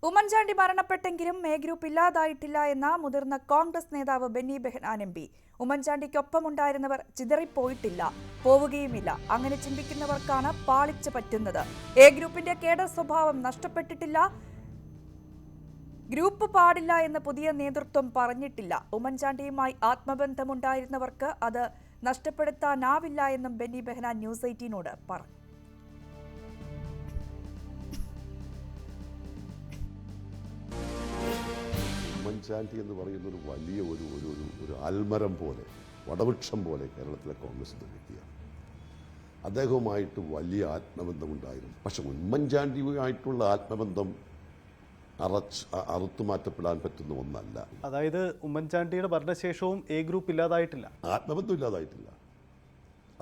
Oommen Chandy മരണപ്പെട്ടെങ്കിലും A group ഇല്ലാതായിട്ടില്ല എന്ന മുതിർന്ന കോൺഗ്രസ് നേതാവ് ബെന്നി ബെഹനാൻ എം പി. ഉമ്മൻചാണ്ടിക്കൊപ്പമുണ്ടായിരുന്നവർ ചിതറിപ്പോയിട്ടില്ല, പോവുകയുമില്ല. അങ്ങനെ ചിന്തിക്കുന്നവർക്കാണ് പാളിച്ച പറ്റുന്നത്. എ ഗ്രൂപ്പിന്റെ കേഡർ സ്വഭാവം നഷ്ടപ്പെട്ടിട്ടില്ല, ഗ്രൂപ്പ് പാടില്ല എന്ന് പുതിയ നേതൃത്വം പറഞ്ഞിട്ടില്ല. ഉമ്മൻചാണ്ടിയുമായി ആത്മബന്ധമുണ്ടായിരുന്നവർക്ക് അത് നഷ്ടപ്പെടുത്താനാവില്ല എന്നും ബെന്നി ബെഹനാൻ ന്യൂസ് 18നോട് പറഞ്ഞു. ഉമ്മൻചാണ്ടി എന്ന് പറയുന്ന ഒരു വലിയ ഒരു ആൽമരം പോലെ, വടവൃക്ഷം പോലെ കേരളത്തിലെ കോൺഗ്രസിൻ്റെ വ്യക്തിയാണ്. അദ്ദേഹവുമായിട്ട് വലിയ ആത്മബന്ധമുണ്ടായിരുന്നു. പക്ഷെ ഉമ്മൻചാണ്ടിയുമായിട്ടുള്ള ആത്മബന്ധം അറുത്തുമാറ്റപ്പെടാൻ പറ്റുന്ന ഒന്നല്ല. അതായത് ഉമ്മൻചാണ്ടിയുടെ ഭരണശേഷവും എ ഗ്രൂപ്പ് ഇല്ലാതായിട്ടില്ല, ആത്മബന്ധം ഇല്ലാതായിട്ടില്ല.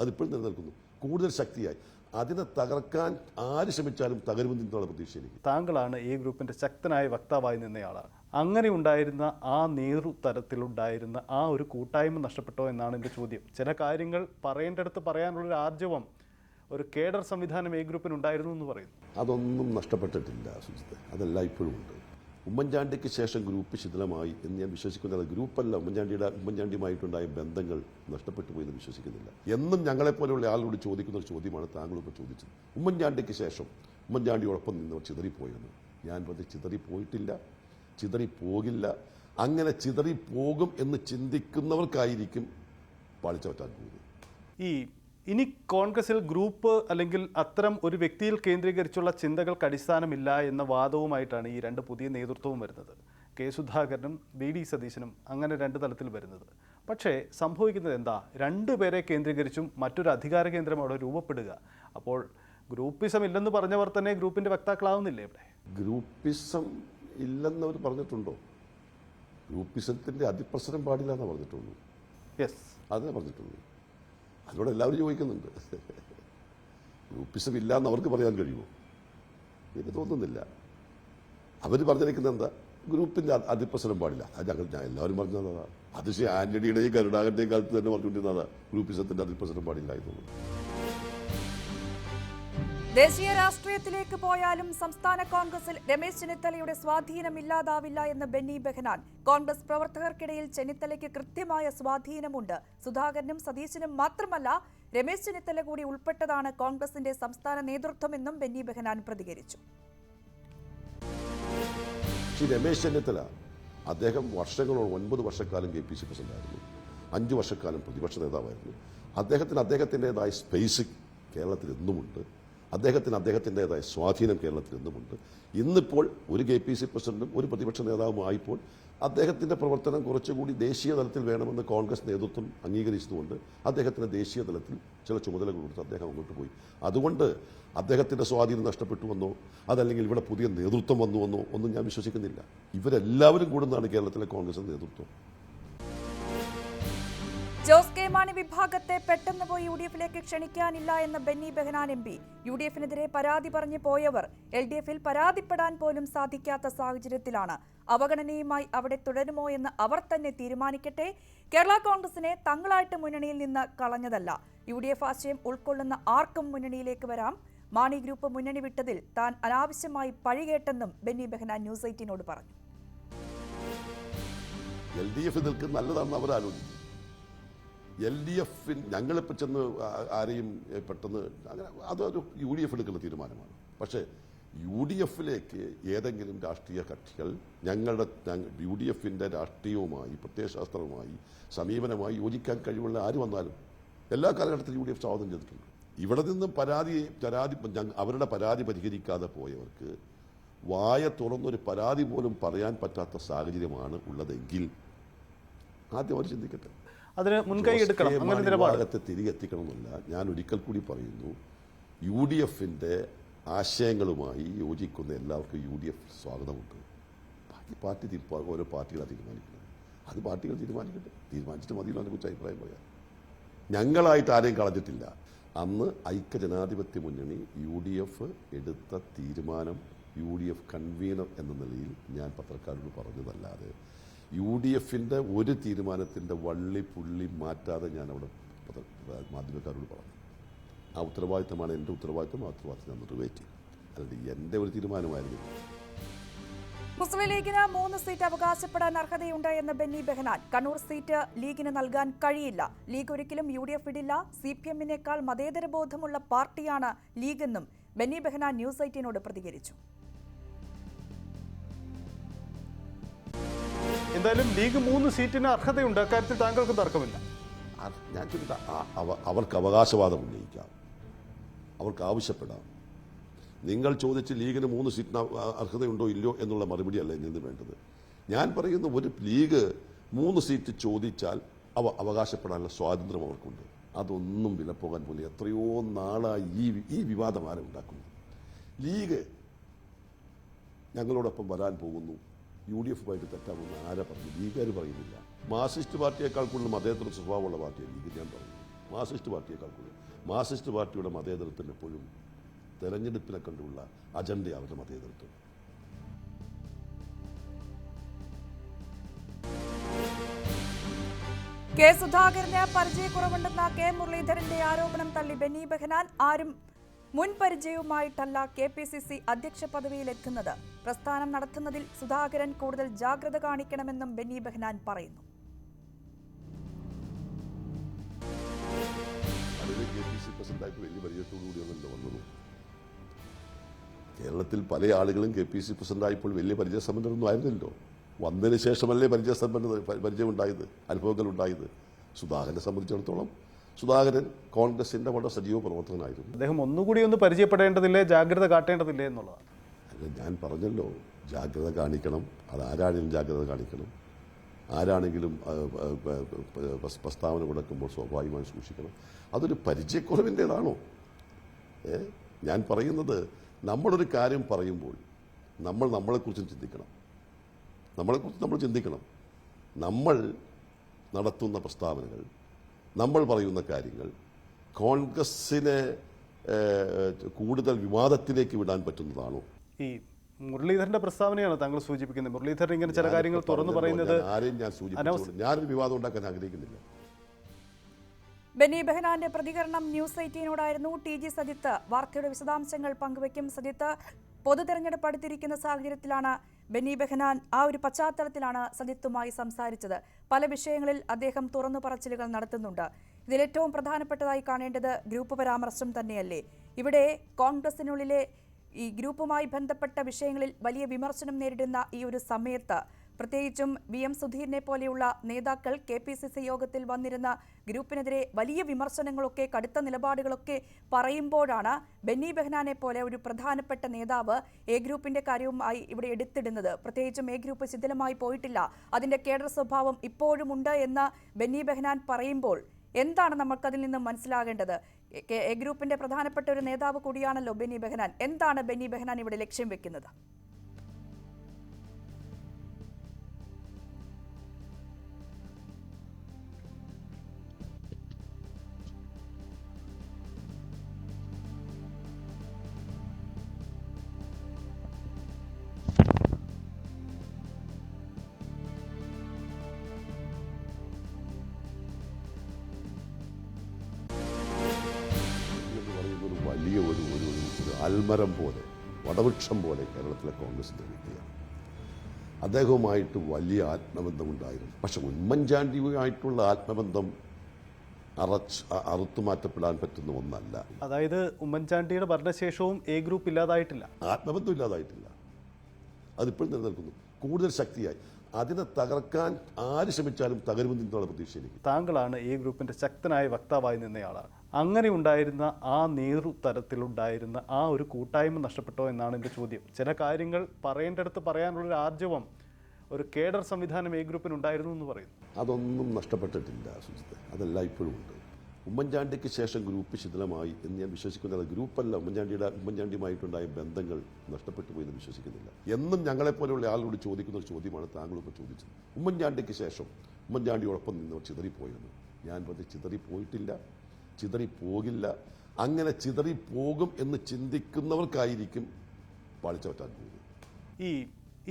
അതിപ്പോഴും നിലനിൽക്കുന്നു, കൂടുതൽ ശക്തിയായി. അതിനെ തകർക്കാൻ ആര് ശ്രമിച്ചാലും തകരുമെന്നുള്ള പ്രതീക്ഷയിലേക്ക്. താങ്കളാണ് എ ഗ്രൂപ്പിന്റെ ശക്തനായ വക്താവായി നിന്നയാളാണ്. അങ്ങനെ ഉണ്ടായിരുന്ന ആ നേതൃതലത്തിലുണ്ടായിരുന്ന ആ ഒരു കൂട്ടായ്മ നഷ്ടപ്പെട്ടോ എന്നാണ് എൻ്റെ ചോദ്യം. ചില കാര്യങ്ങൾ പറയേണ്ടടുത്ത് പറയാനുള്ളൊരു ആർജവം ഒരു കേഡർ സംവിധാനം എ ഗ്രൂപ്പിനുണ്ടായിരുന്നു എന്ന് പറയുന്നു. അതൊന്നും നഷ്ടപ്പെട്ടിട്ടില്ല സുജിത്ത്, അതെല്ലാം ഇപ്പോഴും ഉണ്ട്. ഉമ്മൻചാണ്ടിക്ക് ശേഷം ഗ്രൂപ്പ് ശിഥിലമായി എന്ന് ഞാൻ വിശ്വസിക്കുന്നത്. ഗ്രൂപ്പല്ല, ഉമ്മൻചാണ്ടിയുമായിട്ടുണ്ടായ ബന്ധങ്ങൾ നഷ്ടപ്പെട്ടു പോയി എന്ന് വിശ്വസിക്കുന്നില്ല. എന്നും ഞങ്ങളെപ്പോലെയുള്ള ആളോട് ചോദിക്കുന്ന ഒരു ചോദ്യമാണ് താങ്കളിപ്പോൾ ചോദിച്ചത്. ഉമ്മൻചാണ്ടിക്ക് ശേഷം ഉമ്മൻചാണ്ടിയോടൊപ്പം നിന്നവർ ചിതറിപ്പോയെന്ന്. ഞാൻ പറഞ്ഞത് ചിതറിപ്പോയിട്ടില്ല, ചിതറിപ്പോകില്ല. അങ്ങനെ ചിതറിപ്പോകും എന്ന് ചിന്തിക്കുന്നവർക്കായിരിക്കും പാളിച്ച പറ്റാൻ പോകുന്നത്. ഇനി കോൺഗ്രസിൽ ഗ്രൂപ്പ് അല്ലെങ്കിൽ അത്തരം ഒരു വ്യക്തിയിൽ കേന്ദ്രീകരിച്ചുള്ള ചിന്തകൾക്ക് അടിസ്ഥാനമില്ല എന്ന വാദവുമായിട്ടാണ് ഈ രണ്ട് പുതിയ നേതൃത്വവും വരുന്നത്. കെ സുധാകരനും BD സതീശനും അങ്ങനെ രണ്ട് തലത്തിൽ വരുന്നത്. പക്ഷേ സംഭവിക്കുന്നത് എന്താ? രണ്ടുപേരെ കേന്ദ്രീകരിച്ചും മറ്റൊരു അധികാര കേന്ദ്രം അവിടെ രൂപപ്പെടുക. അപ്പോൾ ഗ്രൂപ്പിസം ഇല്ലെന്ന് പറഞ്ഞവർ തന്നെ ഗ്രൂപ്പിന്റെ വക്താക്കളാവുന്നില്ലേ? ഇവിടെ ഗ്രൂപ്പിസം ഇല്ലെന്നവർ പറഞ്ഞിട്ടുണ്ടോ? ഗ്രൂപ്പിസത്തിന്റെ അതിപ്രസരം പാടില്ല എന്ന് പറഞ്ഞിട്ടുള്ളൂ. യെസ്, അതേ പറഞ്ഞിട്ടുള്ളൂ. അതിനോട് എല്ലാവരും ചോദിക്കുന്നുണ്ട്. ഗ്രൂപ്പിസം ഇല്ല എന്ന് അവർക്ക് പറയാൻ കഴിയുമോ? എനിക്ക് തോന്നുന്നില്ല. അവർ പറഞ്ഞിരിക്കുന്നത് എന്താ? ഗ്രൂപ്പിന്റെ അതിപ്രസരം പാടില്ല. അത് ഞാൻ എല്ലാവരും പറഞ്ഞതാണ്. അത് ആന്റണിയുടെയും കരുണാകരന്റെയും കാലത്ത് തന്നെ പറഞ്ഞുകൊണ്ടിരുന്നതാ ഗ്രൂപ്പിസത്തിന്റെ അതിപ്രസരം പാടില്ല എന്നുള്ളത്. ദേശീയ രാഷ്ട്രീയത്തിലേക്ക് പോയാലും സംസ്ഥാന കോൺഗ്രസിൽ രമേശ് ചെന്നിത്തലയുടെ സ്വാധീനമില്ലാതാവില്ല എന്ന് ബെന്നി ബെഹനാൻ. കോൺഗ്രസ് പ്രവർത്തകർക്കിടയിൽ ചെന്നിത്തലയ്ക്ക് കൃത്യമായ സ്വാധീനമുണ്ട്. സുധാകരനും സതീശനും മാത്രമല്ല, രമേശ് ചെന്നിത്തല കൂടി ഉൾപ്പെട്ടതാണ് കോൺഗ്രസിന്റെ സംസ്ഥാന നേതൃത്വമെന്നും ബെന്നി ബെഹനാൻ പ്രതികരിച്ചു. രമേശ് ചെന്നിത്തല അദ്ദേഹം വർഷങ്ങളോളം 9 വർഷക്കാലം KPC പ്രസിഡന്റായിരുന്നു, 5 വർഷക്കാലം പ്രതിപക്ഷ നേതാവായിരുന്നു. അദ്ദേഹത്തിൻ്റെതായ സ്പേസ് കേരളത്തിൽ എന്നുമുണ്ട്. അദ്ദേഹത്തിൻ്റെതായ സ്വാധീനം കേരളത്തിൽ എന്നുമുണ്ട്. ഇന്നിപ്പോൾ ഒരു KPC പ്രസിഡന്റും ഒരു പ്രതിപക്ഷ നേതാവും ആയപ്പോൾ അദ്ദേഹത്തിൻ്റെ പ്രവർത്തനം കുറച്ചുകൂടി ദേശീയ തലത്തിൽ വേണമെന്ന് കോൺഗ്രസ് നേതൃത്വം അംഗീകരിച്ചതുകൊണ്ട് അദ്ദേഹത്തിന് ദേശീയ തലത്തിൽ ചില ചുമതലകൾ കൊടുത്ത് അദ്ദേഹം അങ്ങോട്ട് പോയി. അതുകൊണ്ട് അദ്ദേഹത്തിൻ്റെ സ്വാധീനം നഷ്ടപ്പെട്ടുവെന്നോ അതല്ലെങ്കിൽ ഇവിടെ പുതിയ നേതൃത്വം വന്നുവെന്നോ ഒന്നും ഞാൻ വിശ്വസിക്കുന്നില്ല. ഇവരെല്ലാവരും കൂടുന്നതാണ് കേരളത്തിലെ കോൺഗ്രസ് നേതൃത്വം. ജോസ് കെ മാണി വിഭാഗത്തെ പെട്ടെന്ന് പോയി UDFിലേക്ക് ക്ഷണിക്കാനില്ല എന്ന് ബെന്നി ബെഹനാൻ MP. UDFിനെതിരെ പരാതി പറഞ്ഞു പോയവർ LDFിൽ പരാതിപ്പെടാൻ പോലും സാധിക്കാത്ത സാഹചര്യത്തിലാണ്. അവഗണനയുമായി അവിടെ തുടരുമോ എന്ന് അവർ തന്നെ തീരുമാനിക്കട്ടെ. കേരള കോൺഗ്രസിനെ തങ്ങളായിട്ട് മുന്നണിയിൽ നിന്ന് കളഞ്ഞതല്ല. UDF ആശയം ഉൾക്കൊള്ളുന്ന ആർക്കും മുന്നണിയിലേക്ക് വരാം. മാണി ഗ്രൂപ്പ് മുന്നണി വിട്ടതിൽ താൻ അനാവശ്യമായി പഴികേട്ടെന്നും ബെന്നി ബെഹനാൻ ന്യൂസ് 18നോട് പറഞ്ഞു. LDF നിൽക്കുന്ന നല്ലതാണെന്ന് അവർ ആലോചിക്കും. LDF ഞങ്ങളിപ്പോൾ ചെന്ന് ആരെയും പെട്ടെന്ന് അങ്ങനെ അതൊരു UDF എടുക്കുന്ന തീരുമാനമാണ്. പക്ഷേ UDFിലേക്ക് ഏതെങ്കിലും രാഷ്ട്രീയ കക്ഷികൾ UDFിൻ്റെ രാഷ്ട്രീയവുമായി പ്രത്യയശാസ്ത്രവുമായി സമീപനമായി യോജിക്കാൻ കഴിവുള്ള ആര് വന്നാലും എല്ലാ കാലഘട്ടത്തിലും UDF സ്വാഗതം ചെയ്തിട്ടുണ്ട്. ഇവിടെ നിന്നും അവരുടെ പരാതി പരിഹരിക്കാതെ പോയവർക്ക് വായ തുറന്നൊരു പരാതി പോലും പറയാൻ പറ്റാത്ത സാഹചര്യമാണ് ഉള്ളതെങ്കിൽ ആദ്യം അവർ ചിന്തിക്കട്ടെ. അതിന് മുൻകൈ എടുക്കണം, അങ്ങനെ നിലപാടത്തെ തിരികെ എത്തിക്കണമെന്നില്ല. ഞാൻ ഒരിക്കൽ കൂടി പറയുന്നു, UDFിൻ്റെ ആശയങ്ങളുമായി യോജിക്കുന്ന എല്ലാവർക്കും UDF സ്വാഗതമുണ്ട്. ബാക്കി ഓരോ പാർട്ടികളാണ് തീരുമാനിക്കുന്നത്. അത് പാർട്ടികൾ തീരുമാനിച്ചിട്ട് മതിയല്ലോ അതിനെക്കുറിച്ച് അഭിപ്രായം പറയാം. ഞങ്ങളായിട്ട് ആരെയും കളഞ്ഞിട്ടില്ല. അന്ന് ഐക്യജനാധിപത്യ മുന്നണി UDF എടുത്ത തീരുമാനം UDF കൺവീനർ എന്ന നിലയിൽ ഞാൻ പത്രക്കാരോട് പറഞ്ഞതല്ലാതെ UDFിൻ്റെ ഒരു തീരുമാനത്തിൻ്റെ വള്ളി പുള്ളി മാറ്റാതെ ഞാൻ അവിടെ മാധ്യമക്കാരോട് പറഞ്ഞു. ആ ഉത്തരവാദിത്തമാണ് എൻ്റെ ഉത്തരവാദിത്തം. ആ ഉത്തരവാദിത്തം ഞാൻ നിറവേറ്റി. അല്ലാതെ എൻ്റെ ഒരു തീരുമാനമായിരുന്നു. മുസ്ലിം ലീഗിന് 3 സീറ്റ് അവകാശപ്പെടാൻ അർഹതയുണ്ട് എന്ന് ബെന്നി ബെഹനാൻ. കണ്ണൂർ സീറ്റ് ലീഗിന് നൽകാൻ കഴിയില്ല. ലീഗ് ഒരിക്കലും UDF വിടില്ല. CPM-നേക്കാൾ മതേതരബോധമുള്ള പാർട്ടിയാണ് ലീഗെന്നും ബെന്നി ബെഹനാൻ ന്യൂസ് 18നോട് പ്രതികരിച്ചു. എന്തായാലും ലീഗ് 3 സീറ്റിന് അർഹതയുണ്ട്. അക്കാര്യത്തിൽ താങ്കൾക്ക് തർക്കമില്ല. ഞാൻ ചോദിക്കട്ടെ, അവർക്ക് അവകാശവാദം ഉന്നയിക്കാം, അവർക്ക് ആവശ്യപ്പെടാം. നിങ്ങൾ ചോദിച്ച് ലീഗിന് 3 സീറ്റിന് അർഹതയുണ്ടോ ഇല്ലയോ എന്നുള്ള മറുപടി അല്ല ഇതിന് വേണ്ടത്. ഞാൻ പറയുന്ന ഒരു ലീഗ് 3 സീറ്റ് ചോദിച്ചാൽ അവകാശപ്പെടാനുള്ള സ്വാതന്ത്ര്യം അവർക്കുണ്ട്. അതൊന്നും വിലപ്പോകാൻ പോലെ എത്രയോ നാളായി ഈ വിവാദം ആരെ ഉണ്ടാക്കുന്നു. ലീഗ് ഞങ്ങളോടൊപ്പം വരാൻ പോകുന്നു, UDF-ആയിട്ട് തെറ്റാവുന്ന ആരെ പറഞ്ഞു? ലീഗുകാർ പറയുന്നില്ല. മാർക്സിസ്റ്റ് പാർട്ടിയേക്കാൾ കൂടുതൽ മതേതര സ്വഭാവമുള്ള പാർട്ടിയാണ് ലീഗ്. ഞാൻ പറയുന്നു മാർക്സിസ്റ്റ് പാർട്ടിയേക്കാൾ കൂടുതൽ. മാർക്സിസ്റ്റ് പാർട്ടിയുടെ മതേതരത്തിന് എപ്പോഴും തെരഞ്ഞെടുപ്പിനെ കണ്ടുള്ള അജണ്ട അവരുടെ മതേതരത്വം. കെ സുധാകരന് പരിചയക്കുറവുണ്ടെന്ന കെ മുരളീധരന്റെ ആരോപണം തള്ളി ബെന്നി ബെഹനാൻ. ആരും മുൻ പരിചയവുമായിട്ടല്ല KPCC അധ്യക്ഷ പദവിയിലെത്തുന്നത്. പ്രസ്ഥാനം നടത്തുന്നതിൽ സുധാകരൻ കൂടുതൽ ജാഗ്രത കാണിക്കണമെന്നും ബെന്നി ബെഹനാൻ പറയുന്നു. KPCC പ്രസിഡന്റായിട്ട് വലിയ പരിചയത്തോടുകൂടിയൊന്നല്ലോ വന്നത്. കേരളത്തിൽ പല ആളുകളും KPCC പ്രസിഡന്റായപ്പോൾ വലിയ പരിചയസമ്പന്നരൊന്നും ആയിരുന്നല്ലോ. വന്നതിന് ശേഷമല്ലേ പരിചയമുണ്ടായത്, അനുഭവങ്ങൾ ഉണ്ടായത്. സുധാകരനെ സംബന്ധിച്ചിടത്തോളം സുധാകരൻ കോൺഗ്രസിന്റെ വളരെ സജീവ പ്രവർത്തകനായിരുന്നു. അദ്ദേഹം ഒന്നുകൂടി ഒന്ന് പരിചയപ്പെടേണ്ടതില്ലേ, ജാഗ്രത കാട്ടേണ്ടതില്ലേ എന്നുള്ളതാണ്. അല്ല, ഞാൻ പറഞ്ഞല്ലോ, ജാഗ്രത കാണിക്കണം. അതാരാണെങ്കിലും ജാഗ്രത കാണിക്കണം. ആരാണെങ്കിലും പ്രസ്താവന കൊടുക്കുമ്പോൾ സ്വാഭാവികമായി സൂക്ഷിക്കണം. അതൊരു പരിചയക്കുറവിൻ്റെതാണോ? ഞാൻ പറയുന്നത്, നമ്മളൊരു കാര്യം പറയുമ്പോൾ നമ്മളെക്കുറിച്ച് ചിന്തിക്കണം. നമ്മളെക്കുറിച്ച് നമ്മൾ ചിന്തിക്കണം. നമ്മൾ നടത്തുന്ന പ്രസ്താവനകൾ, നമ്മൾ പറയുന്ന കാര്യങ്ങൾ കോൺഗ്രസിനെ കൂടുതൽ വിവാദത്തിലേക്ക് വിടാൻ പറ്റുന്നതാണോ? ഈ മുരളീധരന്റെ പ്രസ്താവനയാണ് താങ്കൾ സൂചിപ്പിക്കുന്നത്. മുരളീധരൻ ഇങ്ങനെ ചില കാര്യങ്ങൾ തുറന്നു പറയുന്നത് ആരെയും ഞാൻ സൂചിപ്പിച്ചു. ഞാനൊരു വിവാദം ഉണ്ടാക്കാൻ ആഗ്രഹിക്കുന്നില്ല. ബെന്നി ബെഹനാന്റെ പ്രതികരണം ന്യൂസ് 18നോടായിരുന്നു. TG സജിത്ത് വാർത്തയുടെ വിശദാംശങ്ങൾ പങ്കുവയ്ക്കും. സജിത്ത്, പൊതു തെരഞ്ഞെടുപ്പ് അടുത്തിരിക്കുന്ന സാഹചര്യത്തിലാണ് ബെന്നി ബെഹനാൻ, ആ ഒരു പശ്ചാത്തലത്തിലാണ് സജിത്തുമായി സംസാരിച്ചത്. പല വിഷയങ്ങളിൽ അദ്ദേഹം തുറന്നു പറച്ചിലുകൾ നടത്തുന്നുണ്ട്. ഇതിലേറ്റവും പ്രധാനപ്പെട്ടതായി കാണേണ്ടത് ഗ്രൂപ്പ് പരാമർശം തന്നെയല്ലേ? ഇവിടെ കോൺഗ്രസിനുള്ളിലെ ഈ ഗ്രൂപ്പുമായി ബന്ധപ്പെട്ട വിഷയങ്ങളിൽ വലിയ വിമർശനം നേരിടുന്ന ഈ ഒരു സമയത്ത്, പ്രത്യേകിച്ചും VM സുധീറിനെ പോലെയുള്ള നേതാക്കൾ KPCC യോഗത്തിൽ വന്നിരുന്ന ഗ്രൂപ്പിനെതിരെ വലിയ വിമർശനങ്ങളൊക്കെ, കടുത്ത നിലപാടുകളൊക്കെ പറയുമ്പോഴാണ് ബെന്നി ബെഹനാനെ പോലെ ഒരു പ്രധാനപ്പെട്ട നേതാവ് A ഗ്രൂപ്പിന്റെ കാര്യവുമായി ഇവിടെ എടുത്തിടുന്നത്. പ്രത്യേകിച്ചും A ഗ്രൂപ്പ് ശിഥിലമായി പോയിട്ടില്ല, അതിന്റെ കേഡർ സ്വഭാവം ഇപ്പോഴും ഉണ്ട് എന്ന് ബെന്നി ബെഹനാൻ പറയുമ്പോൾ എന്താണ് നമുക്കതിൽ നിന്ന് മനസ്സിലാകേണ്ടത്? A ഗ്രൂപ്പിന്റെ പ്രധാനപ്പെട്ട ഒരു നേതാവ് കൂടിയാണല്ലോ ബെന്നി ബെഹനാൻ. എന്താണ് ബെന്നി ബെഹനാൻ ഇവിടെ ലക്ഷ്യം വെക്കുന്നത്? വലിയ ഒരു അൽമരം പോലെ, വടവൃക്ഷം പോലെ കേരളത്തിലെ കോൺഗ്രസിന്റെ വ്യക്തിയാണ്. അദ്ദേഹവുമായിട്ട് വലിയ ആത്മബന്ധമുണ്ടായിരുന്നു. പക്ഷെ ഉമ്മൻചാണ്ടിയുമായിട്ടുള്ള ആത്മബന്ധം അറുത്തുമാറ്റപ്പെടാൻ പറ്റുന്ന ഒന്നല്ല. അതായത് ഉമ്മൻചാണ്ടിയുടെ ഭരണശേഷവും A ഗ്രൂപ്പ് ഇല്ലാതായിട്ടില്ല, ആത്മബന്ധം ഇല്ലാതായിട്ടില്ല. അതിപ്പോഴും നിലനിൽക്കുന്നു, കൂടുതൽ ശക്തിയായി. അതിനെ തകർക്കാൻ ആര് ശ്രമിച്ചാലും തകരുമെന്നുള്ള പ്രതീക്ഷയിലേക്ക്. താങ്കളാണ് A ഗ്രൂപ്പിന്റെ ശക്തനായ വക്താവായി നിന്നയാളാണ്. അങ്ങനെ ഉണ്ടായിരുന്ന ആ നേതൃതലത്തിലുണ്ടായിരുന്ന ആ ഒരു കൂട്ടായ്മ നഷ്ടപ്പെട്ടോ എന്നാണ് എൻ്റെ ചോദ്യം. ചില കാര്യങ്ങൾ പറയേണ്ടടുത്ത് പറയാനുള്ളൊരു ആർജവം ഒരു കേഡർ സംവിധാനം A ഗ്രൂപ്പിനുണ്ടായിരുന്നു എന്ന് പറയുന്നു. അതൊന്നും നഷ്ടപ്പെട്ടിട്ടില്ല സുജിത്ത്, അതെല്ലാം ഇപ്പോഴും ഉണ്ട്. ഉമ്മൻചാണ്ടിക്ക് ശേഷം ഗ്രൂപ്പ് ശിഥിലമായി എന്ന് ഞാൻ വിശ്വസിക്കുന്നത് ഗ്രൂപ്പല്ല, ഉമ്മൻചാണ്ടിയുമായിട്ടുണ്ടായ ബന്ധങ്ങൾ നഷ്ടപ്പെട്ടു പോയി എന്ന് വിശ്വസിക്കുന്നില്ല. എന്നും ഞങ്ങളെപ്പോലെയുള്ള ആളോട് ചോദിക്കുന്ന ഒരു ചോദ്യമാണ് താങ്കളിപ്പോൾ ചോദിച്ചത്. ഉമ്മൻചാണ്ടിക്ക് ശേഷം ഉമ്മൻചാണ്ടിയോടൊപ്പം നിന്നവർ ചിതറിപ്പോയെന്ന്. ഞാൻ പറഞ്ഞ് ചിതറിപ്പോയിട്ടില്ല, ചിതറിപ്പോകില്ല. അങ്ങനെ ചിതറിപ്പോകും എന്ന് ചിന്തിക്കുന്നവർക്കായിരിക്കും പാളിച്ച പറ്റാൻ പോകുന്നത്.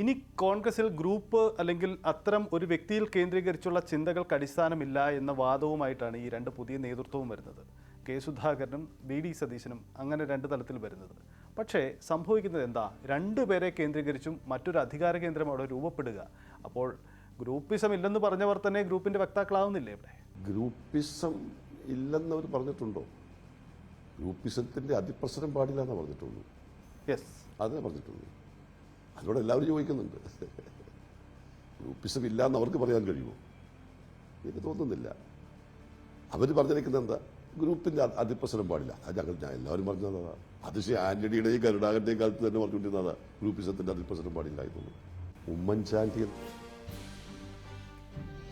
ഇനി കോൺഗ്രസിൽ ഗ്രൂപ്പ് അല്ലെങ്കിൽ അത്തരം ഒരു വ്യക്തിയിൽ കേന്ദ്രീകരിച്ചുള്ള ചിന്തകൾക്ക് അടിസ്ഥാനമില്ല എന്ന വാദവുമായിട്ടാണ് ഈ 2 പുതിയ നേതൃത്വവും വരുന്നത്. കെ സുധാകരനും BD സതീശനും അങ്ങനെ 2 തലത്തിൽ വരുന്നത്. പക്ഷേ സംഭവിക്കുന്നത് എന്താ, രണ്ടുപേരെ കേന്ദ്രീകരിച്ചും മറ്റൊരു അധികാര കേന്ദ്രം അവിടെ രൂപപ്പെടുക. അപ്പോൾ ഗ്രൂപ്പിസം ഇല്ലെന്ന് പറഞ്ഞവർ തന്നെ ഗ്രൂപ്പിൻ്റെ വക്താക്കളാവുന്നില്ലേ ഇവിടെ? ഗ്രൂപ്പിസം ഇല്ലെന്നവർ പറഞ്ഞിട്ടുണ്ടോ? ഗ്രൂപ്പിസത്തിൻ്റെ അതിപ്രസരം പാടില്ല എന്നാണ് പറഞ്ഞിട്ടുള്ളൂ. യെസ്, അതേ പറഞ്ഞിട്ടുള്ളൂ. അതിനോട് എല്ലാവരും ചോദിക്കുന്നുണ്ട്. ഗ്രൂപ്പിസം ഇല്ല എന്ന് അവർക്ക് പറയാൻ കഴിയുമോ? എനിക്ക് തോന്നുന്നില്ല. അവർ പറഞ്ഞിരിക്കുന്നത് എന്താ, ഗ്രൂപ്പിന്റെ അതിപ്രസരം പാടില്ല. അത് ഞാൻ എല്ലാവരും പറഞ്ഞതാ. അത് ആന്റണിയുടെയും കരുണാകരന്റെയും കാലത്ത് തന്നെ പറഞ്ഞുകൊണ്ടിരുന്നതാ, ഗ്രൂപ്പിസത്തിന്റെ അതിപ്രസരം പാടില്ല എന്നുള്ളത്. ഉമ്മൻചാണ്ടി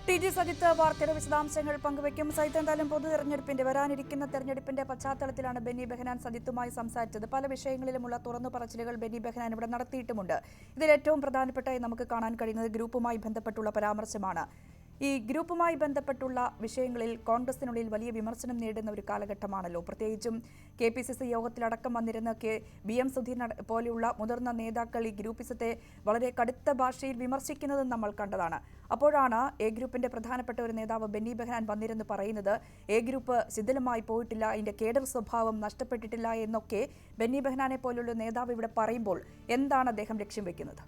ടി ജി സജിത്ത് വാർത്തയുടെ വിശദാംശങ്ങൾ പങ്കുവയ്ക്കും. സജിത്ത്, എന്തായാലും പൊതു തെരഞ്ഞെടുപ്പിന്റെ വരാനിരിക്കുന്ന തെരഞ്ഞെടുപ്പിന്റെ പശ്ചാത്തലത്തിലാണ് ബെന്നി ബെഹനാൻ സജിത്തുമായി സംസാരിച്ചത്. പല വിഷയങ്ങളിലുമുള്ള തുറന്നു പറച്ചിലുകൾ ബെന്നി ബെഹനാൻ ഇവിടെ നടത്തിയിട്ടുമുണ്ട്. ഇതിൽ ഏറ്റവും പ്രധാനപ്പെട്ടായി നമുക്ക് കാണാൻ കഴിയുന്നത് ഗ്രൂപ്പുമായി ബന്ധപ്പെട്ടുള്ള പരാമർശമാണ്. ഈ ഗ്രൂപ്പുമായി ബന്ധപ്പെട്ടുള്ള വിഷയങ്ങളിൽ കോൺഗ്രസിനുള്ളിൽ വലിയ വിമർശനം നേരിടുന്ന ഒരു കാലഘട്ടമാണല്ലോ. പ്രത്യേകിച്ചും KPCC യോഗത്തിലടക്കം വന്നിരുന്ന BM സുധീരൻ പോലെയുള്ള മുതിർന്ന നേതാക്കൾ ഈ ഗ്രൂപ്പിസത്തെ വളരെ കടുത്ത ഭാഷയിൽ വിമർശിക്കുന്നതും നമ്മൾ കണ്ടതാണ്. അപ്പോഴാണ് എ ഗ്രൂപ്പിന്റെ പ്രധാനപ്പെട്ട ഒരു നേതാവ് ബെന്നി ബെഹനാൻ വന്നിരുന്ന് പറയുന്നത് എ ഗ്രൂപ്പ് ശിഥിലമായി പോയിട്ടില്ല, അതിന്റെ കേഡർ സ്വഭാവം നഷ്ടപ്പെട്ടിട്ടില്ല എന്നൊക്കെ ബെന്നി ബെഹനാനെ പോലുള്ള നേതാവ് ഇവിടെ പറയുമ്പോൾ എന്താണ് അദ്ദേഹം ലക്ഷ്യം വെക്കുന്നത്?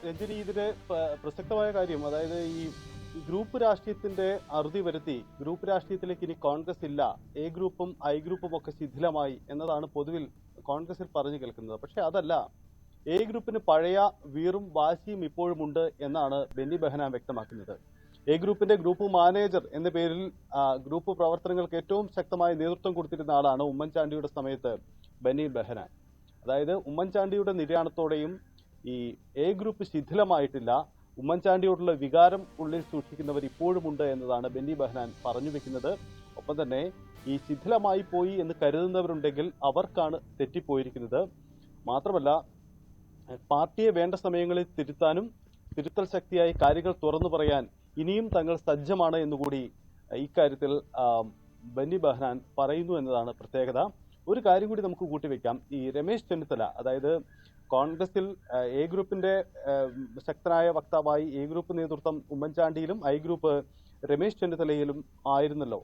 രഞ്ജിനി, ഇതിലെ പ്രസക്തമായ കാര്യം, അതായത് ഈ ഗ്രൂപ്പ് രാഷ്ട്രീയത്തിന്റെ അറുതി വരുത്തി ഗ്രൂപ്പ് രാഷ്ട്രീയത്തിലേക്ക് ഇനി കോൺഗ്രസ് ഇല്ല, എ ഗ്രൂപ്പും ഐ ഗ്രൂപ്പും ഒക്കെ ശിഥിലമായി എന്നതാണ് പൊതുവിൽ കോൺഗ്രസിൽ പറഞ്ഞു കേൾക്കുന്നത്. പക്ഷെ അതല്ല, എ ഗ്രൂപ്പിന് പഴയ വീറും വാശിയും ഇപ്പോഴുമുണ്ട് എന്നാണ് ബെന്നി ബെഹനാൻ വ്യക്തമാക്കുന്നത്. എ ഗ്രൂപ്പിന്റെ ഗ്രൂപ്പ് മാനേജർ എന്ന പേരിൽ ഗ്രൂപ്പ് പ്രവർത്തനങ്ങൾക്ക് ഏറ്റവും ശക്തമായ നേതൃത്വം കൊടുത്തിരുന്ന ആളാണ് ഉമ്മൻചാണ്ടിയുടെ സമയത്ത് ബെന്നി ബെഹനാൻ. അതായത് ഉമ്മൻചാണ്ടിയുടെ നിര്യാണത്തോടെയും ഈ എ ഗ്രൂപ്പ് ശിഥിലമായിട്ടില്ല, ഉമ്മൻചാണ്ടിയോടുള്ള വികാരം ഉള്ളിൽ സൂക്ഷിക്കുന്നവർ ഇപ്പോഴുമുണ്ട് എന്നതാണ് ബെന്നി ബെഹനാൻ പറഞ്ഞു വെക്കുന്നത്. ഒപ്പം തന്നെ ഈ ശിഥിലമായി പോയി എന്ന് കരുതുന്നവരുണ്ടെങ്കിൽ അവർക്കാണ് തെറ്റിപ്പോയിരിക്കുന്നത്. മാത്രമല്ല, പാർട്ടിയെ വേണ്ട സമയങ്ങളിൽ തിരുത്താനും തിരുത്തൽ ശക്തിയായി കാര്യങ്ങൾ തുറന്നു പറയാൻ ഇനിയും തങ്ങൾ സജ്ജമാണ് എന്നുകൂടി ഇക്കാര്യത്തിൽ ബെന്നി ബെഹനാൻ പറയുന്നു എന്നതാണ് പ്രത്യേകത. ഒരു കാര്യം കൂടി നമുക്ക് കൂട്ടിവെക്കാം. ഈ രമേശ് ചെന്നിത്തല, അതായത് കോൺഗ്രസിൽ എ ഗ്രൂപ്പിന്റെ ശക്തനായ വക്താവായി എ ഗ്രൂപ്പ് നേതൃത്വം ഉമ്മൻചാണ്ടിയിലും ഐ ഗ്രൂപ്പ് രമേശ് ചെന്നിത്തലയിലും ആയിരുന്നല്ലോ.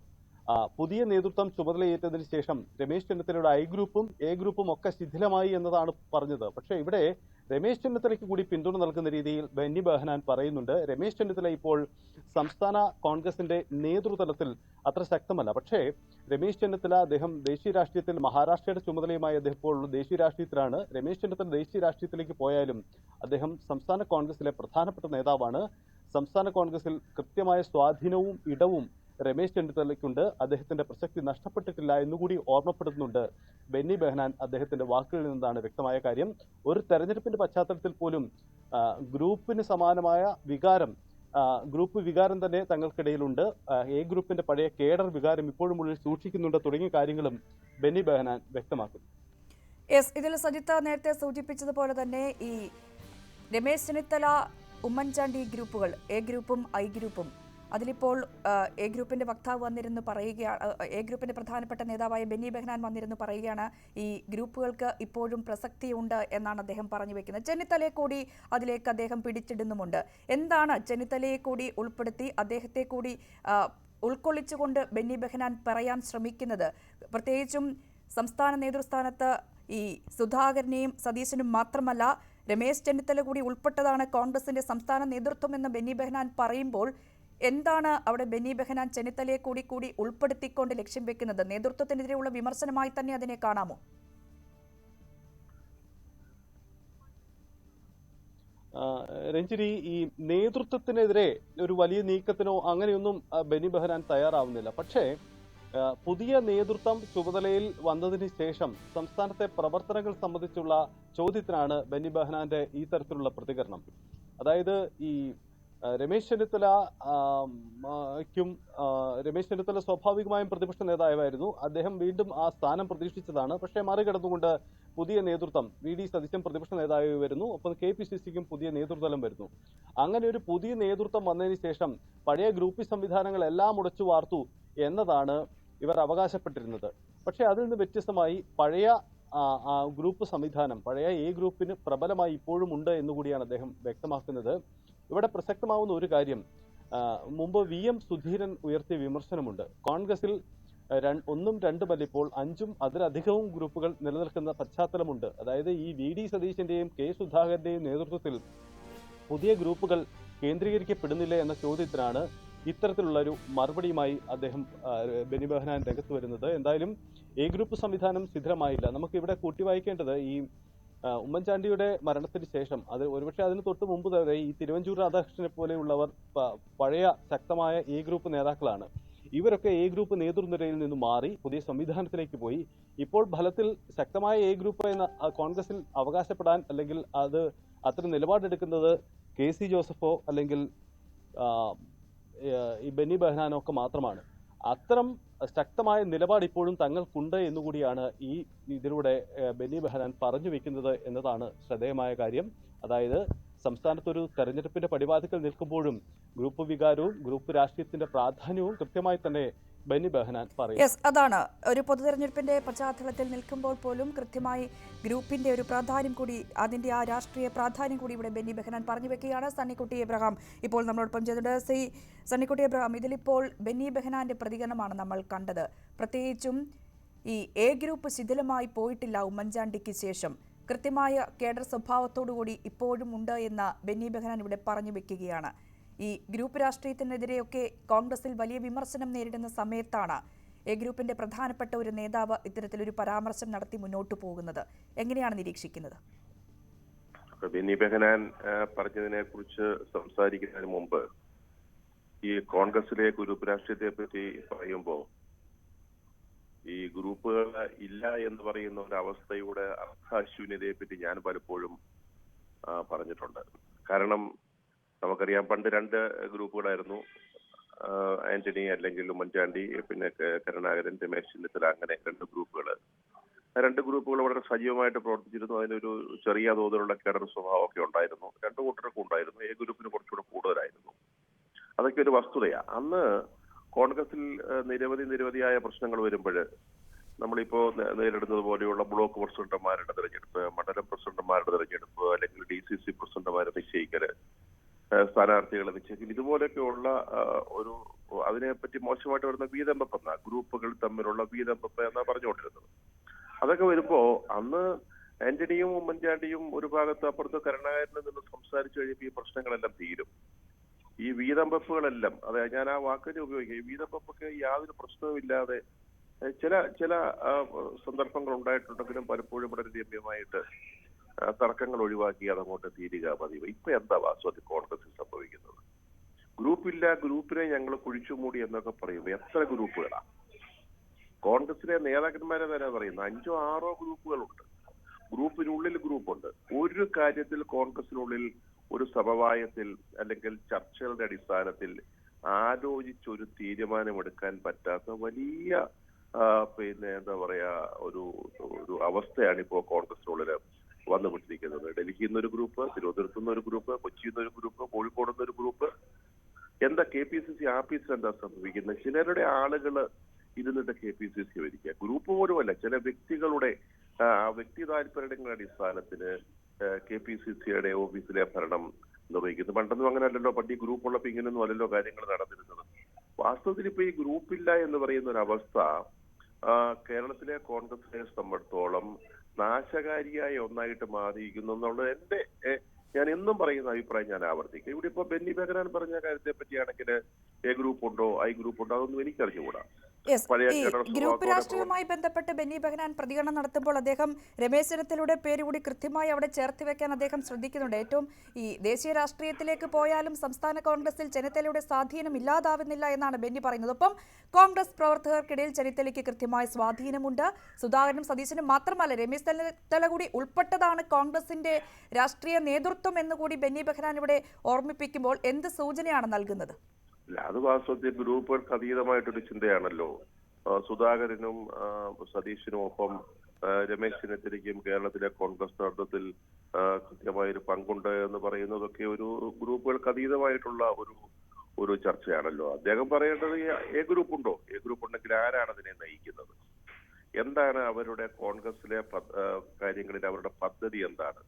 പുതിയ നേതൃത്വം ചുമതലയേറ്റതിന് ശേഷം രമേശ് ചെന്നിത്തലയുടെ ഐ ഗ്രൂപ്പും എ ഗ്രൂപ്പും ഒക്കെ ശിഥിലമായി എന്നതാണ് പറഞ്ഞത്. പക്ഷേ ഇവിടെ രമേശ് ചെന്നിത്തലയ്ക്ക് കൂടി പിന്തുണ നൽകുന്ന രീതിയിൽ ബെന്നി ബെഹനാൻ പറയുന്നുണ്ട്. രമേശ് ചെന്നിത്തല ഇപ്പോൾ സംസ്ഥാന കോൺഗ്രസിന്റെ നേതൃതലത്തിൽ അത്ര ശക്തമല്ല. പക്ഷേ രമേശ് ചെന്നിത്തല, അദ്ദേഹം ദേശീയ രാഷ്ട്രീയത്തിൽ മഹാരാഷ്ട്രയുടെ ചുമതലയുമായി അദ്ദേഹം ഇപ്പോൾ ദേശീയ രാഷ്ട്രീയത്തിലാണ്. രമേശ് ചെന്നിത്തല ദേശീയ രാഷ്ട്രീയത്തിലേക്ക് പോയാലും അദ്ദേഹം സംസ്ഥാന കോൺഗ്രസിലെ പ്രധാനപ്പെട്ട നേതാവാണ്. സംസ്ഥാന കോൺഗ്രസിൽ കൃത്യമായ സ്വാധീനവും ഇടവും രമേശ് ചെന്നിത്തലയ്ക്കുണ്ട്. അദ്ദേഹത്തിന്റെ പ്രസക്തി നഷ്ടപ്പെട്ടിട്ടില്ല എന്നുകൂടി ഓർമ്മപ്പെടുത്തുന്നുണ്ട് ബെന്നി ബെഹനാൻ അദ്ദേഹത്തിന്റെ വാക്കുകളിൽ നിന്നാണ് വ്യക്തമായ കാര്യം. ഒരു തെരഞ്ഞെടുപ്പിന്റെ പശ്ചാത്തലത്തിൽ പോലും ഗ്രൂപ്പിന് സമാനമായ വികാരം, ഗ്രൂപ്പ് വികാരം തന്നെ തങ്ങൾക്കിടയിലുണ്ട്. എ ഗ്രൂപ്പിന്റെ പഴയ കേഡർ വികാരം ഇപ്പോഴും ഉള്ളിൽ സൂക്ഷിക്കുന്നുണ്ട് തുടങ്ങിയ കാര്യങ്ങളും ബെന്നി ബെഹനാൻ വ്യക്തമാക്കുന്നു. ഇതിൽ സജിത്ത് നേരത്തെ സൂചിപ്പിച്ചതുപോലെ തന്നെ ഈ രമേശ് ചെന്നിത്തല, ഉമ്മൻചാണ്ടി ഗ്രൂപ്പുകൾ, എ ഗ്രൂപ്പും ഐ ഗ്രൂപ്പും, അതിലിപ്പോൾ എ ഗ്രൂപ്പിന്റെ വക്താവ് വന്നിരുന്നു പറയുകയാണ്, എ ഗ്രൂപ്പിന്റെ പ്രധാനപ്പെട്ട നേതാവായ ബെന്നി ബെഹനാൻ വന്നിരുന്നു പറയുകയാണ് ഈ ഗ്രൂപ്പുകൾക്ക് ഇപ്പോഴും പ്രസക്തിയുണ്ട് എന്നാണ് അദ്ദേഹം പറഞ്ഞു വെക്കുന്നത്. ചെന്നിത്തലയെ കൂടി അതിലേക്ക് അദ്ദേഹം പിടിച്ചിടുന്നുമുണ്ട്. എന്താണ് ചെന്നിത്തലയെ കൂടി ഉൾപ്പെടുത്തി അദ്ദേഹത്തെ കൂടി ഉൾക്കൊള്ളിച്ചുകൊണ്ട് ബെന്നി ബെഹനാൻ പറയാൻ ശ്രമിക്കുന്നത്? പ്രത്യേകിച്ചും സംസ്ഥാന നേതൃസ്ഥാനത്ത് ഈ സുധാകരനെയും സതീശനും മാത്രമല്ല രമേശ് ചെന്നിത്തല കൂടി ഉൾപ്പെട്ടതാണ് കോൺഗ്രസിന്റെ സംസ്ഥാന നേതൃത്വം എന്ന് ബെന്നി ബെഹനാൻ പറയുമ്പോൾ എന്താണ് അവിടെ ബെന്നി ബെഹനാൻ ചെന്നിത്തലയെ കൂടി ഉൾപ്പെടുത്തിക്കൊണ്ട് ലക്ഷ്യം വെക്കുന്നത്? നേതൃത്വത്തിനെതിരെയുള്ള വിമർശനമായി തന്നെ അതിനെ കാണാമോ? രഞ്ജിനി, ഈ നേതൃത്വത്തിനെതിരെ ഒരു വലിയ നീക്കത്തിനോ അങ്ങനെയൊന്നും ബെന്നി ബെഹനാൻ തയ്യാറാവുന്നില്ല. പക്ഷേ പുതിയ നേതൃത്വം ചുമതലയിൽ വന്നതിന് ശേഷം സംസ്ഥാനത്തെ പ്രവർത്തനങ്ങൾ സംബന്ധിച്ചുള്ള ചോദ്യത്തിനാണ് ബെന്നി ബെഹനാന്റെ ഈ തരത്തിലുള്ള പ്രതികരണം. അതായത് ഈ രമേശ് ചെന്നിത്തല സ്വാഭാവികമായും പ്രതിപക്ഷ നേതാവായിരുന്നു. അദ്ദേഹം വീണ്ടും ആ സ്ഥാനം പ്രതീക്ഷിച്ചതാണ്. പക്ഷേ മറികടന്നുകൊണ്ട് പുതിയ നേതൃത്വം VD സതീശൻ പ്രതിപക്ഷ നേതാവായി വരുന്നു. ഒപ്പം KPCCക്കും പുതിയ നേതൃത്വം വരുന്നു. അങ്ങനെ ഒരു പുതിയ നേതൃത്വം വന്നതിന് ശേഷം പഴയ ഗ്രൂപ്പ് സംവിധാനങ്ങളെല്ലാം ഉടച്ചു വാർത്തു എന്നതാണ് ഇവർ അവകാശപ്പെട്ടിരുന്നത്. പക്ഷേ അതിൽ നിന്ന് വ്യത്യസ്തമായി പഴയ ഗ്രൂപ്പ് സംവിധാനം, പഴയ എ ഗ്രൂപ്പിന് പ്രബലമായി ഇപ്പോഴും ഉണ്ട് എന്നുകൂടിയാണ് അദ്ദേഹം വ്യക്തമാക്കുന്നത്. ഇവിടെ പ്രസക്തമാവുന്ന ഒരു കാര്യം, മുമ്പ് VM സുധീരൻ ഉയർത്തിയ വിമർശനമുണ്ട്. കോൺഗ്രസിൽ 1ഉം 2ഉം അല്ല ഇപ്പോൾ 5ഉം അതിലധികവും ഗ്രൂപ്പുകൾ നിലനിൽക്കുന്ന പശ്ചാത്തലമുണ്ട്. അതായത് ഈ VD സതീശന്റെയും K സുധാകരന്റെയും നേതൃത്വത്തിൽ പുതിയ ഗ്രൂപ്പുകൾ കേന്ദ്രീകരിക്കപ്പെടുന്നില്ല എന്ന ചോദ്യത്തിനാണ് ഇത്തരത്തിലുള്ള ഒരു മറുപടിയുമായി അദ്ദേഹം ബെന്നി ബെഹനാൻ രംഗത്ത് വരുന്നത്. എന്തായാലും A ഗ്രൂപ്പ് സംവിധാനം ശിഥിലമായില്ല. നമുക്ക് ഇവിടെ കൂട്ടിവായിക്കേണ്ടത് ഈ ഉമ്മൻചാണ്ടിയുടെ മരണത്തിന് ശേഷം, അത് ഒരുപക്ഷെ അതിന് തൊട്ട് മുമ്പ് വരെ ഈ തിരുവഞ്ചൂർ രാധാകൃഷ്ണനെ പോലെയുള്ളവർ പഴയ ശക്തമായ A ഗ്രൂപ്പ് നേതാക്കളാണ്. ഇവരൊക്കെ A ഗ്രൂപ്പ് നേതൃനിരയിൽ നിന്ന് മാറി പുതിയ സംവിധാനത്തിലേക്ക് പോയി. ഇപ്പോൾ ഫലത്തിൽ ശക്തമായ A ഗ്രൂപ്പ് എന്ന കോൺഗ്രസിൽ അവകാശപ്പെടാൻ അല്ലെങ്കിൽ അത് അത്ര നിലപാടെടുക്കുന്നത് KC ജോസഫോ അല്ലെങ്കിൽ ഈ ബെന്നി ബെഹനാനോ ഒക്കെ മാത്രമാണ്. അത്തരം ശക്തമായ നിലപാട് ഇപ്പോഴും തങ്ങൾക്കുണ്ട് എന്നുകൂടിയാണ് ഇതിലൂടെ ബെന്നി ബെഹനാൻ പറഞ്ഞു വെക്കുന്നത് എന്നതാണ് ശ്രദ്ധേയമായ കാര്യം. അതായത് സംസ്ഥാനത്തൊരു തെരഞ്ഞെടുപ്പിന്റെ പടിവാതിക്കൽ നിൽക്കുമ്പോഴും ഗ്രൂപ്പ് വികാരവും ഗ്രൂപ്പ് രാഷ്ട്രീയത്തിന്റെ പ്രാധാന്യവും കൃത്യമായി തന്നെ ബെന്നി ബെഹനാൻ പറയും. യെസ്, അതാണ് ഒരു പൊതുതെരഞ്ഞെടുപ്പിന്റെ പശ്ചാത്തലത്തിൽ നിൽക്കുമ്പോൾ പോലും കൃത്യമായി ഗ്രൂപ്പിന്റെ ഒരു പ്രാധാന്യം കൂടി, അതിന്റെ ആ രാഷ്ട്രീയ പ്രാധാന്യം കൂടി ഇവിടെ ബെന്നി ബെഹനാൻ പറഞ്ഞു വെക്കുകയാണ്. സണ്ണിക്കുട്ടി എബ്രഹാം ഇപ്പോൾ നമ്മളോടൊപ്പം ചെയ്തിട്ടുണ്ട്. സണ്ണിക്കുട്ടി എബ്രഹാം, ഇതിലിപ്പോൾ ബെന്നി ബെഹനാന്റെ പ്രതികരണമാണ് നമ്മൾ കണ്ടത്. പ്രത്യേകിച്ചും ഈ A ഗ്രൂപ്പ് ശിഥിലമായി പോയിട്ടില്ല ഉമ്മൻചാണ്ടിക്ക് ശേഷം, കൃത്യമായ കേഡർ സ്വഭാവത്തോടുകൂടി ഇപ്പോഴും ഉണ്ട് എന്ന് ബെന്നി ബെഹനാൻ ഇവിടെ പറഞ്ഞു വെക്കുകയാണ്. ഈ ഗ്രൂപ്പ് രാഷ്ട്രീയത്തിനെതിരെയൊക്കെ കോൺഗ്രസിൽ വലിയ വിമർശനം നേരിടുന്ന സമയത്താണ് A ഗ്രൂപ്പിന്റെ പ്രധാനപ്പെട്ട ഒരു നേതാവ് ഇത്തരത്തിലൊരു പരാമർശം നടത്തി മുന്നോട്ട് പോകുന്നത്. എങ്ങനെയാണ് നിരീക്ഷിക്കുന്നത്? ബെന്നി ബെഹനാൻ പറഞ്ഞതിനെ കുറിച്ച് സംസാരിക്കുന്നതിന് മുമ്പ് ഈ കോൺഗ്രസിലെ ഗ്രൂപ്പ് രാഷ്ട്രീയത്തെ പറ്റി പറയുമ്പോൾ ഈ ഗ്രൂപ്പുകൾ ഇല്ല എന്ന് പറയുന്ന ഒരു അവസ്ഥയുടെ അർത്ഥശൂന്യതയെ പറ്റി ഞാൻ പലപ്പോഴും പറഞ്ഞിട്ടുണ്ട്. കാരണം നമുക്കറിയാം, പണ്ട് 2 ഗ്രൂപ്പുകളായിരുന്നു. ആന്റണി അല്ലെങ്കിൽ ഉമ്മൻചാണ്ടി, പിന്നെ കരുണാകരൻ, രമേശ് ചെന്നിത്തല, അങ്ങനെ 2 ഗ്രൂപ്പുകൾ. 2 ഗ്രൂപ്പുകൾ വളരെ സജീവമായിട്ട് പ്രവർത്തിച്ചിരുന്നു. അതിനൊരു ചെറിയ തോതിലുള്ള കേഡർ സ്വഭാവമൊക്കെ ഉണ്ടായിരുന്നു. 2 കൂട്ടർക്കും ഉണ്ടായിരുന്നു. A ഗ്രൂപ്പിന് കുറച്ചുകൂടെ കൂടുതലായിരുന്നു. അതൊക്കെ ഒരു വസ്തുതയാണ്. അന്ന് കോൺഗ്രസിൽ നിരവധിയായ പ്രശ്നങ്ങൾ വരുമ്പോൾ നമ്മളിപ്പോ നേരിടുന്നത് പോലെയുള്ള ബ്ലോക്ക് പ്രസിഡന്റുമാരുടെ തെരഞ്ഞെടുപ്പ്, മണ്ഡലം പ്രസിഡന്റുമാരുടെ തെരഞ്ഞെടുപ്പ്, അല്ലെങ്കിൽ DCC പ്രസിഡന്റുമാരെ നിശ്ചയിക്കല്, സ്ഥാനാർത്ഥികളെ നിശ്ചയിക്കൽ, ഇതുപോലെയൊക്കെയുള്ള ഒരു അതിനെപ്പറ്റി മോശമായിട്ട് വരുന്ന വീതംവെപ്പ് എന്ന ഗ്രൂപ്പുകൾ തമ്മിലുള്ള വീതംവെപ്പ് എന്നാ പറഞ്ഞുകൊണ്ടിരുന്നത്. അതൊക്കെ വരുമ്പോ അന്ന് ആന്റണിയും ഉമ്മൻചാണ്ടിയും ഒരു ഭാഗത്ത് അപ്പുറത്ത് കരുണാകരനിൽ നിന്ന് സംസാരിച്ചു കഴിയുമ്പോൾ ഈ പ്രശ്നങ്ങളെല്ലാം തീരും. ഈ വീതംവെപ്പുകളെല്ലാം, അതായത് ഞാൻ ആ വാക്കിനെ ഉപയോഗിക്കുക, ഈ വീതംവെപ്പൊക്കെ യാതൊരു പ്രശ്നവുമില്ലാതെ ചില സന്ദർഭങ്ങൾ ഉണ്ടായിട്ടുണ്ടെങ്കിലും പലപ്പോഴും വളരെ രമ്യമായിട്ട് തർക്കങ്ങൾ ഒഴിവാക്കി അതങ്ങോട്ട് തീരുക പതിവ്. ഇപ്പൊ എന്താ വാസ്തവത്തിൽ കോൺഗ്രസിൽ സംഭവിക്കുന്നത്? ഗ്രൂപ്പില്ല, ഗ്രൂപ്പിനെ ഞങ്ങൾ കുഴിച്ചുമൂടി എന്നൊക്കെ പറയുമ്പോൾ എത്ര ഗ്രൂപ്പുകളാണ്? കോൺഗ്രസിലെ നേതാക്കന്മാരെ തന്നെ പറയുന്നു 5ഓ 6ഓ ഗ്രൂപ്പുകളുണ്ട്. ഗ്രൂപ്പിനുള്ളിൽ ഗ്രൂപ്പുണ്ട്. ഒരു കാര്യത്തിൽ കോൺഗ്രസിനുള്ളിൽ ഒരു സമവായത്തിൽ അല്ലെങ്കിൽ ചർച്ചകളുടെ അടിസ്ഥാനത്തിൽ ആലോചിച്ചൊരു തീരുമാനമെടുക്കാൻ പറ്റാത്ത വലിയ എന്താ പറയാ ഒരു അവസ്ഥയാണ് ഇപ്പോൾ കോൺഗ്രസിനുള്ളിൽ വന്നുകൊണ്ടിരിക്കുന്നത്. ഡൽഹിയിൽ നിന്നൊരു ഗ്രൂപ്പ്, തിരുവനന്തപുരത്തു നിന്നൊരു ഗ്രൂപ്പ്, കൊച്ചിയിൽ നിന്നൊരു ഗ്രൂപ്പ്, കോഴിക്കോട് നിന്നൊരു ഗ്രൂപ്പ്. എന്താ KPCC ആഫീസിൽ എന്താ സംഭവിക്കുന്നത്? ചിലരുടെ ആളുകൾ ഇരുന്നിട്ട് KPCC ഭരിക്കുക. ഗ്രൂപ്പ് പോലുമല്ല, ചില വ്യക്തികളുടെ വ്യക്തി താല്പര്യങ്ങളുടെ അടിസ്ഥാനത്തിന് KPCCയുടെ ഓഫീസിലെ ഭരണം നിർവഹിക്കുന്നു. പണ്ടൊന്നും അങ്ങനെ അല്ലല്ലോ. പണ്ട് ഈ ഗ്രൂപ്പ് ഉള്ളപ്പോൾ ഇങ്ങനെയൊന്നും അല്ലല്ലോ കാര്യങ്ങൾ നടന്നിരുന്നത്. വാസ്തവത്തിൽ ഇപ്പൊ ഈ ഗ്രൂപ്പില്ല എന്ന് പറയുന്ന ഒരു അവസ്ഥ കേരളത്തിലെ കോൺഗ്രസിനെ സംബന്ധിച്ചിടത്തോളം നാശകാരിയായ ഒന്നായിട്ട് മാറിയിരിക്കുന്നു എന്നുള്ളത് ഞാൻ എന്നും പറയുന്ന അഭിപ്രായം ഞാൻ ആവർത്തിക്കും. ഇവിടെ ഇപ്പൊ ബെന്നി ബെഹനാൻ പറഞ്ഞ കാര്യത്തെ പറ്റിയാണെങ്കിൽ A ഗ്രൂപ്പ് ഉണ്ടോ I ഗ്രൂപ്പ് ഉണ്ടോ അതൊന്നും എനിക്കറിഞ്ഞുകൂടാ. ഗ്രൂപ്പ് രാഷ്ട്രീയവുമായി ബന്ധപ്പെട്ട് ബെന്നി ബെഹനാൻ പ്രതികരണം നടത്തുമ്പോൾ അദ്ദേഹം രമേശ് ചെന്നിത്തലയുടെ പേര് കൂടി കൃത്യമായി അവിടെ ചേർത്ത് വെക്കാൻ അദ്ദേഹം ശ്രദ്ധിക്കുന്നുണ്ട്. ഏറ്റവും ഈ ദേശീയ രാഷ്ട്രീയത്തിലേക്ക് പോയാലും സംസ്ഥാന കോൺഗ്രസിൽ ചെന്നിത്തലയുടെ സ്വാധീനം ഇല്ലാതാവുന്നില്ല എന്നാണ് ബെന്നി പറയുന്നത്. ഒപ്പം കോൺഗ്രസ് പ്രവർത്തകർക്കിടയിൽ ചെന്നിത്തലയ്ക്ക് കൃത്യമായ സ്വാധീനമുണ്ട്. സുധാകരനും സതീശനും മാത്രമല്ല, രമേശ് ചെന്നിത്തല കൂടി ഉൾപ്പെട്ടതാണ് കോൺഗ്രസിന്റെ രാഷ്ട്രീയ നേതൃത്വം എന്നുകൂടി ബെന്നി ബെഹനാൻ ഇവിടെ ഓർമ്മിപ്പിക്കുമ്പോൾ എന്ത് സൂചനയാണ് നൽകുന്നത്? അത് വാസ്തവത്തിൽ ഗ്രൂപ്പുകൾക്ക് അതീതമായിട്ടൊരു ചിന്തയാണല്ലോ. സുധാകരനും സതീശനും ഒപ്പം രമേശ് ചെന്നിത്തലയ്ക്കും കേരളത്തിലെ കോൺഗ്രസ് നേതൃത്വത്തിൽ കൃത്യമായൊരു പങ്കുണ്ട് എന്ന് പറയുന്നതൊക്കെ ഒരു ഗ്രൂപ്പുകൾക്ക് അതീതമായിട്ടുള്ള ഒരു ചർച്ചയാണല്ലോ. അദ്ദേഹം പറയേണ്ടത് A ഗ്രൂപ്പ് ഉണ്ടോ? A ഗ്രൂപ്പ് ഉണ്ടെങ്കിൽ ആരാണ് അതിനെ നയിക്കുന്നത്? എന്താണ് അവരുടെ കോൺഗ്രസിലെ കാര്യങ്ങളിൽ അവരുടെ പദ്ധതി എന്താണ്?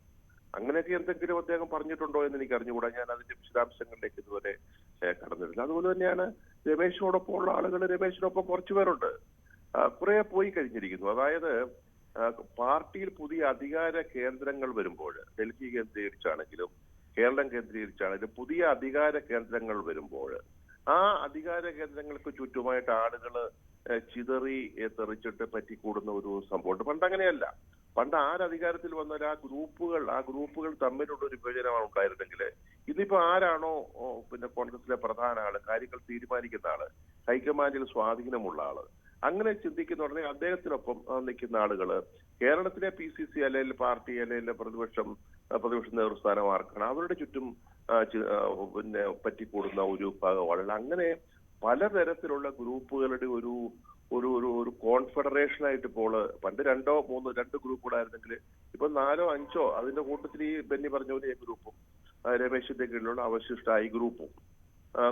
അങ്ങനെയൊക്കെ എന്തെങ്കിലും അദ്ദേഹം പറഞ്ഞിട്ടുണ്ടോ എന്ന് എനിക്ക് അറിഞ്ഞുകൂടാ. ഞാൻ അതിന്റെ വിശദാംശങ്ങളിലേക്ക് ഇതുവരെ കടന്നിട്ടില്ല. അതുപോലെ തന്നെയാണ് രമേശിനോടൊപ്പം ഉള്ള ആളുകൾ, രമേശിനൊപ്പം കുറച്ചു പേരുണ്ട്, കുറെ പോയി കഴിഞ്ഞിരിക്കുന്നു. അതായത് പാർട്ടിയിൽ പുതിയ അധികാര കേന്ദ്രങ്ങൾ വരുമ്പോൾ, ഡൽഹി കേന്ദ്രീകരിച്ചാണെങ്കിലും കേരളം കേന്ദ്രീകരിച്ചാണെങ്കിലും പുതിയ അധികാര കേന്ദ്രങ്ങൾ വരുമ്പോൾ ആ അധികാര കേന്ദ്രങ്ങൾക്ക് ചുറ്റുമായിട്ട് ആളുകൾ ചിതറി തെറിച്ചിട്ട് പറ്റിക്കൂടുന്ന ഒരു സംഭവമുണ്ട്. പണ്ട് അങ്ങനെയല്ല. പണ്ട് ആരധികാരത്തിൽ വന്നാൽ ആ ഗ്രൂപ്പുകൾ തമ്മിലുള്ള ഒരു വിഭജനമാണ് ഉണ്ടായിരുന്നെങ്കിൽ ഇന്നിപ്പോ ആരാണോ പിന്നെ കോൺഗ്രസിലെ പ്രധാന ആള്, കാര്യങ്ങൾ തീരുമാനിക്കുന്ന ആള്, ഹൈക്കമാൻഡിൽ സ്വാധീനമുള്ള ആള്, അങ്ങനെ ചിന്തിക്കുന്ന ഉടനെ അദ്ദേഹത്തിനൊപ്പം നിൽക്കുന്ന ആളുകള് കേരളത്തിലെ PCC അല്ലെങ്കിൽ പാർട്ടി അല്ലെങ്കിൽ പ്രതിപക്ഷ നേതൃസ്ഥാനം ആർക്കാണ് അവരുടെ ചുറ്റും പിന്നെ പറ്റിക്കൂടുന്ന ഒരു ഭാഗമാണ്. അങ്ങനെ പലതരത്തിലുള്ള ഗ്രൂപ്പുകളുടെ ഒരു ഒരു ഒരു ഒരു കോൺഫെഡറേഷൻ ആയിട്ട് ഇപ്പോൾ പണ്ട് 2 3 ഗ്രൂപ്പുകളായിരുന്നെങ്കിൽ ഇപ്പൊ 4 5 അതിന്റെ കൂട്ടത്തിൽ ഈ ബെന്നി പറഞ്ഞ പോലെ ഗ്രൂപ്പും രമേശിന്റെ കീഴിലുള്ള അവശിഷ്ട I ഗ്രൂപ്പും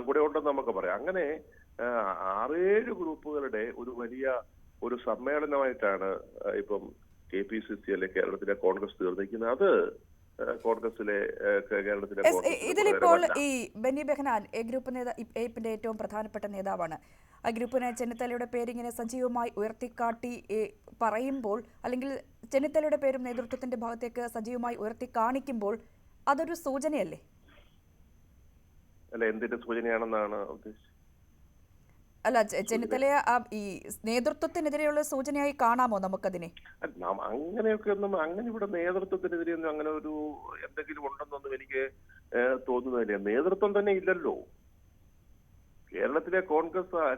കൂടെ ഉണ്ടെന്ന് നമുക്ക് പറയാം. അങ്ങനെ 6-7 ഗ്രൂപ്പുകളുടെ ഒരു വലിയ ഒരു സമ്മേളനമായിട്ടാണ് ഇപ്പം KPCC അല്ലെ കേരളത്തിലെ കോൺഗ്രസ് തീർന്നിരിക്കുന്നത്. അത് കോൺഗ്രസിലെ കേരളത്തിലെ ഇതിലിപ്പോൾ ഈ ബെന്നി ബെഹനാൻ എ ഗ്രൂപ്പിന്റെ ഏറ്റവും പ്രധാനപ്പെട്ട നേതാവാണ്. ആ ഗ്രൂപ്പിനെ ചെന്നിത്തലയുടെ പേരിങ്ങനെ സജീവമായി ഉയർത്തിക്കാട്ടി പറയുമ്പോൾ, അല്ലെങ്കിൽ ചെന്നിത്തലയുടെ പേരും നേതൃത്വത്തിന്റെ ഭാഗത്തേക്ക് സജീവമായി ഉയർത്തി കാണിക്കുമ്പോൾ അതൊരു സൂചനയല്ലേ? അല്ല, എന്തിന്റെ സൂചനയാണെന്നാണ് ഉദ്ദേശിച്ചത്? അല്ല, ചെന്നിത്തലയെ ഈ നേതൃത്വത്തിനെതിരെയുള്ള സൂചനയായി കാണാമോ നമുക്കതിനെ? അങ്ങനെയൊക്കെ ഒന്നും അങ്ങനെ ഇവിടെ നേതൃത്വത്തിനെതിരെ ഒന്നും അങ്ങനെ ഒരു എന്തെങ്കിലും ഉണ്ടെന്നൊന്നും എനിക്ക് തോന്നുന്നില്ല. നേതൃത്വം തന്നെ ഇല്ലല്ലോ കേരളത്തിലെ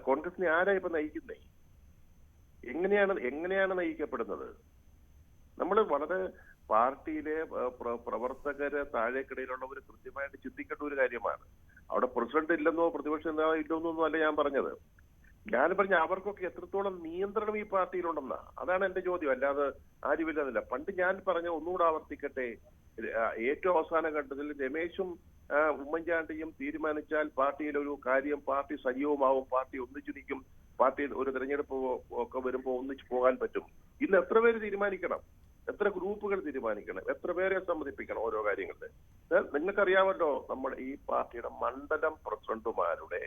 കോൺഗ്രസിനെ ആരാ ഇപ്പൊ നയിക്കുന്നേ? എങ്ങനെയാണ് നയിക്കപ്പെടുന്നത്? നമ്മൾ വളരെ പാർട്ടിയിലെ പ്രവർത്തകര് താഴേക്കിടയിലുള്ളവർ കൃത്യമായിട്ട് ചിന്തിക്കേണ്ട ഒരു കാര്യമാണ്. അവിടെ പ്രസിഡന്റ് ഇല്ലെന്നോ പ്രതിപക്ഷ നേതാവ് ഇല്ലെന്നൊന്നും അല്ല ഞാൻ പറഞ്ഞത്. ഞാൻ പറഞ്ഞ അവർക്കൊക്കെ എത്രത്തോളം നിയന്ത്രണം ഈ പാർട്ടിയിലുണ്ടെന്നാ. അതാണ് എന്റെ ചോദ്യം. അല്ലാതെ ആരുമില്ലെന്നില്ല. പണ്ട് ഞാൻ പറഞ്ഞ ഒന്നുകൂടെ ആവർത്തിക്കട്ടെ, ഏറ്റവും അവസാന ഘട്ടത്തിൽ രമേശും ഉമ്മൻചാണ്ടിയും തീരുമാനിച്ചാൽ പാർട്ടിയിലൊരു കാര്യം പാർട്ടി സജീവമാവും, പാർട്ടി ഒന്നിച്ചു നിൽക്കും, പാർട്ടി ഒരു തെരഞ്ഞെടുപ്പ് ഒക്കെ വരുമ്പോൾ ഒന്നിച്ചു പോകാൻ പറ്റും. ഇന്ന് എത്ര പേര് തീരുമാനിക്കണം? എത്ര ഗ്രൂപ്പുകൾ തീരുമാനിക്കണം? എത്ര പേരെ സമ്മതിപ്പിക്കണം ഓരോ കാര്യങ്ങളിൽ? നിങ്ങൾക്കറിയാമല്ലോ, നമ്മൾ ഈ പാർട്ടിയുടെ മണ്ഡലം പ്രസിഡന്റുമാരുടെ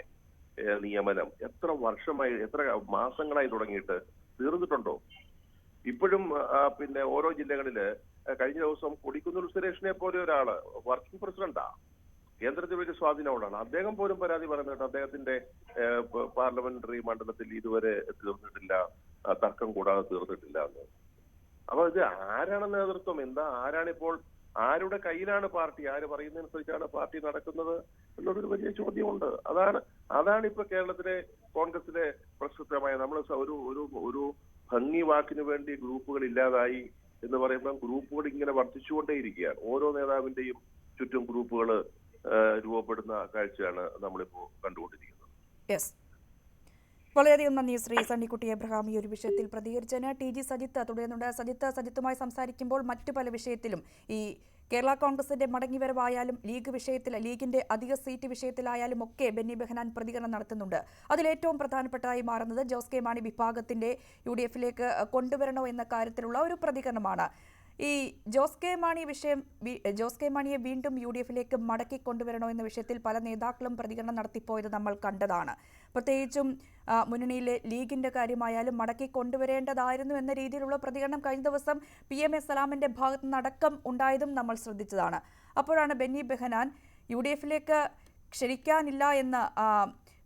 നിയമനം എത്ര വർഷമായി, എത്ര മാസങ്ങളായി തുടങ്ങിയിട്ട് തീർന്നിട്ടുണ്ടോ? ഇപ്പോഴും പിന്നെ ഓരോ ജില്ലകളില് കഴിഞ്ഞ ദിവസം കൊടിക്കുന്നിൽ സുരേഷിനെ പോലെ ഒരാള് വർക്കിംഗ് പ്രസിഡന്റാ, കേന്ദ്രത്തിൽ വലിയ സ്വാധീനമുള്ളതാണ്. അദ്ദേഹം പോലും പരാതി പറയുന്നുണ്ട് അദ്ദേഹത്തിന്റെ പാർലമെന്ററി മണ്ഡലത്തിൽ ഇതുവരെ തീർന്നിട്ടില്ല, തർക്കം കൂടാതെ തീർന്നിട്ടില്ല എന്ന്. അപ്പൊ ഇത് ആരാണ് നേതൃത്വം? ആരാണിപ്പോൾ, ആരുടെ കയ്യിലാണ് പാർട്ടി? ആര് പറയുന്നതനുസരിച്ചാണ് പാർട്ടി നടക്കുന്നത് എന്നുള്ളൊരു വലിയ ചോദ്യമുണ്ട്. അതാണ് ഇപ്പൊ കേരളത്തിലെ കോൺഗ്രസിലെ പ്രസക്തമായ നമ്മൾ ഒരു ഭംഗി വാക്കിന് വേണ്ടി ഗ്രൂപ്പുകൾ ഇല്ലാതായി എന്ന് പറയുമ്പോൾ ഗ്രൂപ്പുകൾ ഇങ്ങനെ വർദ്ധിച്ചുകൊണ്ടേയിരിക്കുകയാണ്. ഓരോ നേതാവിന്റെയും ചുറ്റും ഗ്രൂപ്പുകൾ രൂപപ്പെടുന്ന കാഴ്ചയാണ് നമ്മളിപ്പോ കണ്ടുകൊണ്ടിരിക്കുന്നത്. വളരെയധികം നന്ദി ശ്രീ സണ്ണിക്കുട്ടി എബ്രഹാം ഈ ഒരു വിഷയത്തിൽ പ്രതികരിച്ചതിന്. TG സജിത്ത് തുടരുന്നുണ്ട്. സജിത്തുമായി സംസാരിക്കുമ്പോൾ മറ്റു പല വിഷയത്തിലും ഈ കേരള കോൺഗ്രസിന്റെ മടങ്ങിവരവായാലും ലീഗിന്റെ അധിക സീറ്റ് വിഷയത്തിലായാലും ഒക്കെ ബെന്നി ബെഹനാൻ പ്രതികരണം നടത്തുന്നുണ്ട്. അതിലേറ്റവും പ്രധാനപ്പെട്ടതായി മാറുന്നത് ജോസ് കെ മാണി വിഭാഗത്തിന്റെ UDFിലേക്ക് കൊണ്ടുവരണോ എന്ന കാര്യത്തിലുള്ള ഒരു പ്രതികരണമാണ്. ഈ ജോസ് കെ മാണിയെ വീണ്ടും UDFിലേക്ക് മടക്കി കൊണ്ടുവരണോ എന്ന വിഷയത്തിൽ പല നേതാക്കളും പ്രതികരണം നടത്തിപ്പോയത് നമ്മൾ കണ്ടതാണ്. പ്രത്യേകിച്ചും മുന്നണിയിലെ ലീഗിന്റെ കാര്യമായാലും മടക്കി കൊണ്ടുവരേണ്ടതായിരുന്നു എന്ന രീതിയിലുള്ള പ്രതികരണം കഴിഞ്ഞ ദിവസം PMA സലാമിന്റെ ഭാഗത്തു നിന്നടക്കം ഉണ്ടായതും നമ്മൾ ശ്രദ്ധിച്ചതാണ്. അപ്പോഴാണ് ബെന്നി ബെഹനാൻ UDFിലേക്ക് ക്ഷണിക്കാനില്ല എന്ന്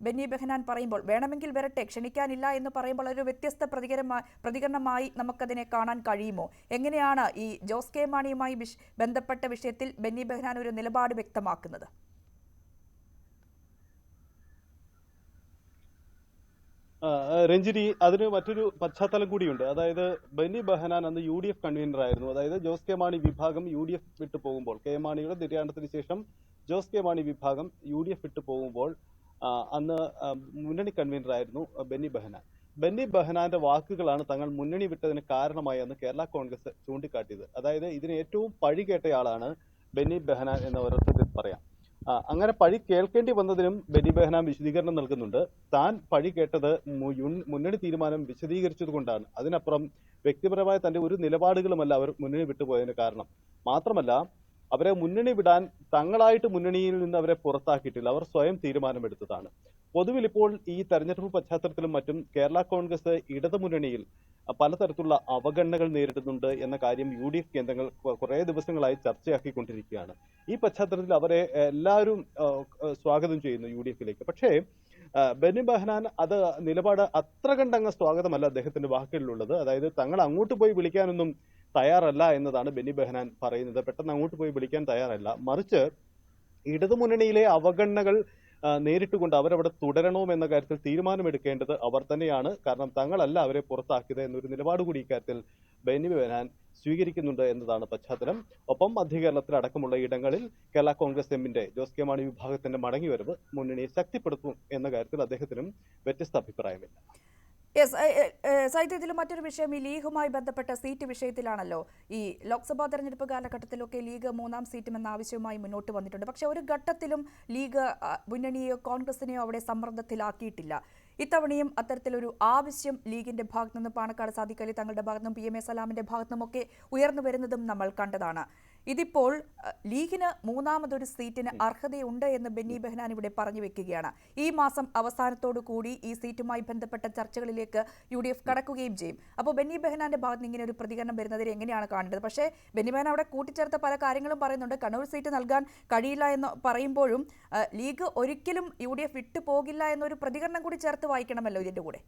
ബെന്നി ബെഹനാൻ പറയുമ്പോൾ, വേണമെങ്കിൽ വരട്ടെ, ക്ഷണിക്കാനില്ല എന്ന് പറയുമ്പോൾ ഒരു വ്യത്യസ്ത പ്രതികരണമായി നമുക്കതിനെ കാണാൻ കഴിയുമോ? എങ്ങനെയാണ് ഈ ജോസ് കെ മാണിയുമായി ബന്ധപ്പെട്ട വിഷയത്തിൽ ബെന്നി ബെഹനാൻ ഒരു നിലപാട് വ്യക്തമാക്കുന്നത്? രഞ്ജിനി, അതിന് മറ്റൊരു പശ്ചാത്തലം കൂടിയുണ്ട്. അതായത് ബെന്നി ബെഹനാൻ അന്ന് UDF കൺവീനർ ആയിരുന്നു. അതായത് ജോസ് കെ മാണി വിഭാഗം UDF വിട്ടു പോകുമ്പോൾ, കെ മാണിയുടെ നിര്യാണത്തിന് ശേഷം ജോസ് കെ മാണി വിഭാഗം UDF വിട്ടു പോകുമ്പോൾ അന്ന് മുന്നണി കൺവീനർ ആയിരുന്നു ബെന്നി ബെഹനാൻ. ബെന്നി ബെഹനാന്റെ വാക്കുകളാണ് തങ്ങൾ മുന്നണി വിട്ടതിന് കാരണമായി അന്ന് കേരള കോൺഗ്രസ് ചൂണ്ടിക്കാട്ടിയത്. അതായത് ഇതിന് ഏറ്റവും പഴി കേട്ടയാളാണ് ബെന്നി ബെഹനാൻ എന്ന ഒരർത്ഥത്തിൽ പറയാം. അങ്ങനെ പഴി കേൾക്കേണ്ടി വന്നതിനും ബെന്നി ബെഹനാൻ വിശദീകരണം നൽകുന്നുണ്ട്. താൻ പഴി കേട്ടത് മുന്നണി തീരുമാനം വിശദീകരിച്ചത് കൊണ്ടാണ്. അതിനപ്പുറം വ്യക്തിപരമായ തന്റെ ഒരു നിലപാടുകളുമല്ല അവർ മുന്നണി വിട്ടുപോയതിന് കാരണം. മാത്രമല്ല, അവരെ മുന്നണി വിടാൻ തങ്ങളായിട്ട് മുന്നണിയിൽ നിന്ന് അവരെ പുറത്താക്കിയിട്ടില്ല. അവർ സ്വയം തീരുമാനമെടുത്തതാണ്. പൊതുവിൽ ഇപ്പോൾ ഈ തെരഞ്ഞെടുപ്പ് പശ്ചാത്തലത്തിലും മറ്റും കേരള കോൺഗ്രസ് ഇടതുമുന്നണിയിൽ പലതരത്തിലുള്ള അവഗണനകൾ നേരിടുന്നുണ്ട് എന്ന കാര്യം UDF കേന്ദ്രങ്ങൾ കുറേ ദിവസങ്ങളായി ചർച്ചയാക്കിക്കൊണ്ടിരിക്കുകയാണ്. ഈ പശ്ചാത്തലത്തിൽ അവരെ എല്ലാവരും സ്വാഗതം ചെയ്യുന്നു UDFിലേക്ക്. പക്ഷേ ബെന്നി ബെഹനാൻ അത് നിലപാട് അത്ര കണ്ടങ്ങ് സ്വാഗതമല്ല അദ്ദേഹത്തിന്റെ വാക്കുകളിലുള്ളത്. അതായത് തങ്ങൾ അങ്ങോട്ട് പോയി വിളിക്കാനൊന്നും തയ്യാറല്ല എന്നതാണ് ബെന്നി ബെഹനാൻ പറയുന്നത്. പെട്ടെന്ന് അങ്ങോട്ട് പോയി വിളിക്കാൻ തയ്യാറല്ല, മറിച്ച് ഇടതുമുന്നണിയിലെ അവഗണനകൾ നേരിട്ടുകൊണ്ട് അവരവിടെ തുടരണോ എന്ന കാര്യത്തിൽ തീരുമാനമെടുക്കേണ്ടത് അവർ തന്നെയാണ്. കാരണം തങ്ങളല്ല അവരെ പുറത്താക്കിയത് എന്നൊരു നിലപാട് കൂടി ഇക്കാര്യത്തിൽ ബെന്നി ബെഹനാൻ സ്വീകരിക്കുന്നുണ്ട് എന്നതാണ് പശ്ചാത്തലം. ഒപ്പം മധ്യ കേരളത്തിൽ അടക്കമുള്ള ഇടങ്ങളിൽ കേരള കോൺഗ്രസ് എമ്മിന്റെ ജോസ് കെ മാണി വിഭാഗത്തിന്റെ മടങ്ങിവരവ് മുന്നണിയെ ശക്തിപ്പെടുത്തും എന്ന കാര്യത്തിൽ അദ്ദേഹത്തിനും വ്യത്യസ്ത അഭിപ്രായമില്ല. സാഹിത്യ, ഇതിൽ മറ്റൊരു വിഷയം ഈ ലീഗുമായി ബന്ധപ്പെട്ട സീറ്റ് വിഷയത്തിലാണല്ലോ. ഈ ലോക്സഭാ തെരഞ്ഞെടുപ്പ് കാലഘട്ടത്തിലൊക്കെ ലീഗ് 3-ാം സീറ്റും എന്ന ആവശ്യവുമായി മുന്നോട്ട് വന്നിട്ടുണ്ട്. പക്ഷേ ഒരു ഘട്ടത്തിലും ലീഗ് മുന്നണിയോ കോൺഗ്രസിനെയോ അവിടെ സമ്മർദ്ദത്തിലാക്കിയിട്ടില്ല. ഇത്തവണയും അത്തരത്തിലൊരു ആവശ്യം ലീഗിന്റെ ഭാഗത്തു നിന്ന് പാണക്കാട് സാദിഖ് അലി തങ്ങളുടെ ഭാഗത്തുനിന്നും PMA സലാമിന്റെ ഭാഗത്തുനിന്നുമൊക്കെ ഉയർന്നു വരുന്നതും നമ്മൾ കണ്ടതാണ്. ഇതിപ്പോൾ ലീഗിന് 3-മതൊരു സീറ്റിന് അർഹതയുണ്ട് എന്ന് ബെന്നി ബെഹനാൻ ഇവിടെ പറഞ്ഞു വെക്കുകയാണ്. ഈ മാസം അവസാനത്തോടു കൂടി ഈ സീറ്റുമായി ബന്ധപ്പെട്ട ചർച്ചകളിലേക്ക് UDF കടക്കുകയും ചെയ്യും. അപ്പോൾ ബെന്നി ബെഹനാന്റെ ഭാഗത്ത് നിന്ന് ഇങ്ങനെ ഒരു പ്രതികരണം വരുന്നതിൽ എങ്ങനെയാണ് കാണേണ്ടത്? പക്ഷേ ബെന്നി ബെഹനാൻ അവിടെ കൂട്ടിച്ചേർത്ത പല കാര്യങ്ങളും പറയുന്നുണ്ട്. കണ്ണൂർ സീറ്റ് നൽകാൻ കഴിയില്ല എന്ന് പറയുമ്പോഴും ലീഗ് ഒരിക്കലും UDF വിട്ടു പോകില്ല എന്നൊരു പ്രതികരണം കൂടി ചേർത്ത് വായിക്കണമല്ലോ ഇതിന്റെ കൂടെ.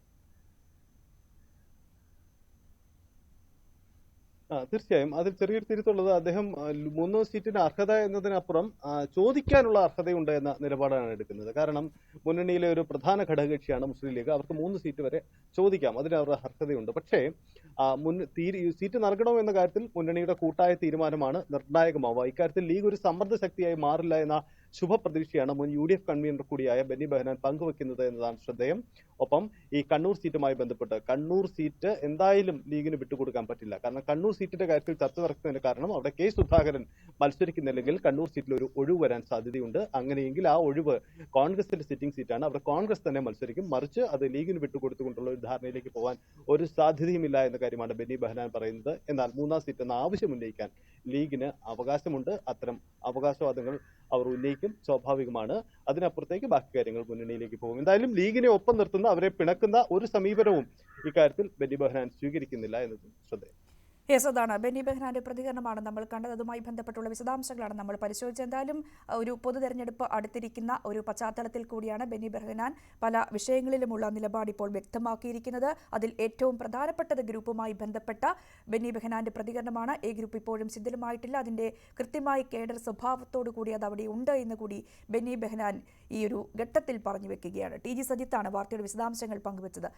തീർച്ചയായും അതിൽ ചെറിയൊരു തിരുത്തുള്ളത്, അദ്ദേഹം 3 സീറ്റിന് അർഹത എന്നതിനപ്പുറം ചോദിക്കാനുള്ള അർഹതയുണ്ട് എന്ന നിലപാടാണ് എടുക്കുന്നത്. കാരണം മുന്നണിയിലെ ഒരു പ്രധാന ഘടകകക്ഷിയാണ് മുസ്ലിം ലീഗ്. അവർക്ക് 3 സീറ്റ് വരെ ചോദിക്കാം, അതിന് അവരുടെ അർഹതയുണ്ട്. പക്ഷേ സീറ്റ് നൽകണോ എന്ന കാര്യത്തിൽ മുന്നണിയുടെ കൂട്ടായ തീരുമാനമാണ് നിർണായകമാവുക. ഇക്കാര്യത്തിൽ ലീഗ് ഒരു സമ്മർദ്ദ ശക്തിയായി മാറില്ല എന്ന ശുഭപ്രതീക്ഷയാണ് മുൻ UDF കൺവീനർ കൂടിയായ ബെന്നി ബെഹനാൻ പങ്കുവെക്കുന്നത് എന്നതാണ് ശ്രദ്ധേയം. ഒപ്പം ഈ കണ്ണൂർ സീറ്റുമായി ബന്ധപ്പെട്ട് കണ്ണൂർ സീറ്റ് എന്തായാലും ലീഗിന് വിട്ടുകൊടുക്കാൻ പറ്റില്ല. കാരണം കണ്ണൂർ സീറ്റിന്റെ കാര്യത്തിൽ ചർച്ച നടക്കുന്നതിന് കാരണം അവിടെ K സുധാകരൻ മത്സരിക്കുന്നില്ലെങ്കിൽ കണ്ണൂർ സീറ്റിൽ ഒരു ഒഴിവ് വരാൻ സാധ്യതയുണ്ട്. അങ്ങനെയെങ്കിൽ ആ ഒഴിവ് കോൺഗ്രസിന്റെ സിറ്റിംഗ് സീറ്റാണ്, അവിടെ കോൺഗ്രസ് തന്നെ മത്സരിക്കും. മറിച്ച് അത് ലീഗിന് വിട്ടുകൊടുത്തുകൊണ്ടുള്ള ഒരു ധാരണയിലേക്ക് പോകാൻ ഒരു സാധ്യതയുമില്ല എന്ന കാര്യമാണ് ബെന്നി ബെഹനാൻ പറയുന്നത്. എന്നാൽ 3-ാം സീറ്റ് എന്ന ആവശ്യം ഉന്നയിക്കാൻ ലീഗിന് അവകാശമുണ്ട്. അത്തരം അവകാശവാദങ്ങൾ അവർ ഉന്നയിക്കും, സ്വാഭാവികമാണ്. അതിനപ്പുറത്തേക്ക് ബാക്കി കാര്യങ്ങൾ മുന്നണിയിലേക്ക് പോകും. എന്തായാലും ലീഗിനെ ഒപ്പം നിർത്തുന്ന, അവരെ പിണക്കുന്ന ഒരു സമീപനവും ഇക്കാര്യത്തിൽ ബെന്നി ബെഹനാൻ സ്വീകരിക്കുന്നില്ല എന്നതും ശ്രദ്ധേയം. അതാണ് ബെന്നി ബെഹനാന്റെ പ്രതികരണമാണ് നമ്മൾ കണ്ടത്. അതുമായി ബന്ധപ്പെട്ടുള്ള വിശദാംശങ്ങളാണ് നമ്മൾ പരിശോധിച്ചത്. എന്തായാലും ഒരു പൊതു തെരഞ്ഞെടുപ്പ് അടുത്തിരിക്കുന്ന ഒരു പശ്ചാത്തലത്തിൽ കൂടിയാണ് ബെന്നി ബെഹനാൻ പല വിഷയങ്ങളിലുമുള്ള നിലപാട് ഇപ്പോൾ വ്യക്തമാക്കിയിരിക്കുന്നത്. അതിൽ ഏറ്റവും പ്രധാനപ്പെട്ടത് ഗ്രൂപ്പുമായി ബന്ധപ്പെട്ട ബെന്നി ബെഹനാന്റെ പ്രതികരണമാണ്. A ഗ്രൂപ്പ് ഇപ്പോഴും ശിഥിലമായിട്ടില്ല, അതിന്റെ കൃത്യമായി കേഡർ സ്വഭാവത്തോടു കൂടി അത് അവിടെ ഉണ്ട് എന്ന് കൂടി ബെന്നി ബെഹനാൻ ഈ ഒരു ഘട്ടത്തിൽ പറഞ്ഞു വെക്കുകയാണ്. TG സജിത്താണ് വാർത്തയുടെ വിശദാംശങ്ങൾ പങ്കുവച്ചത്.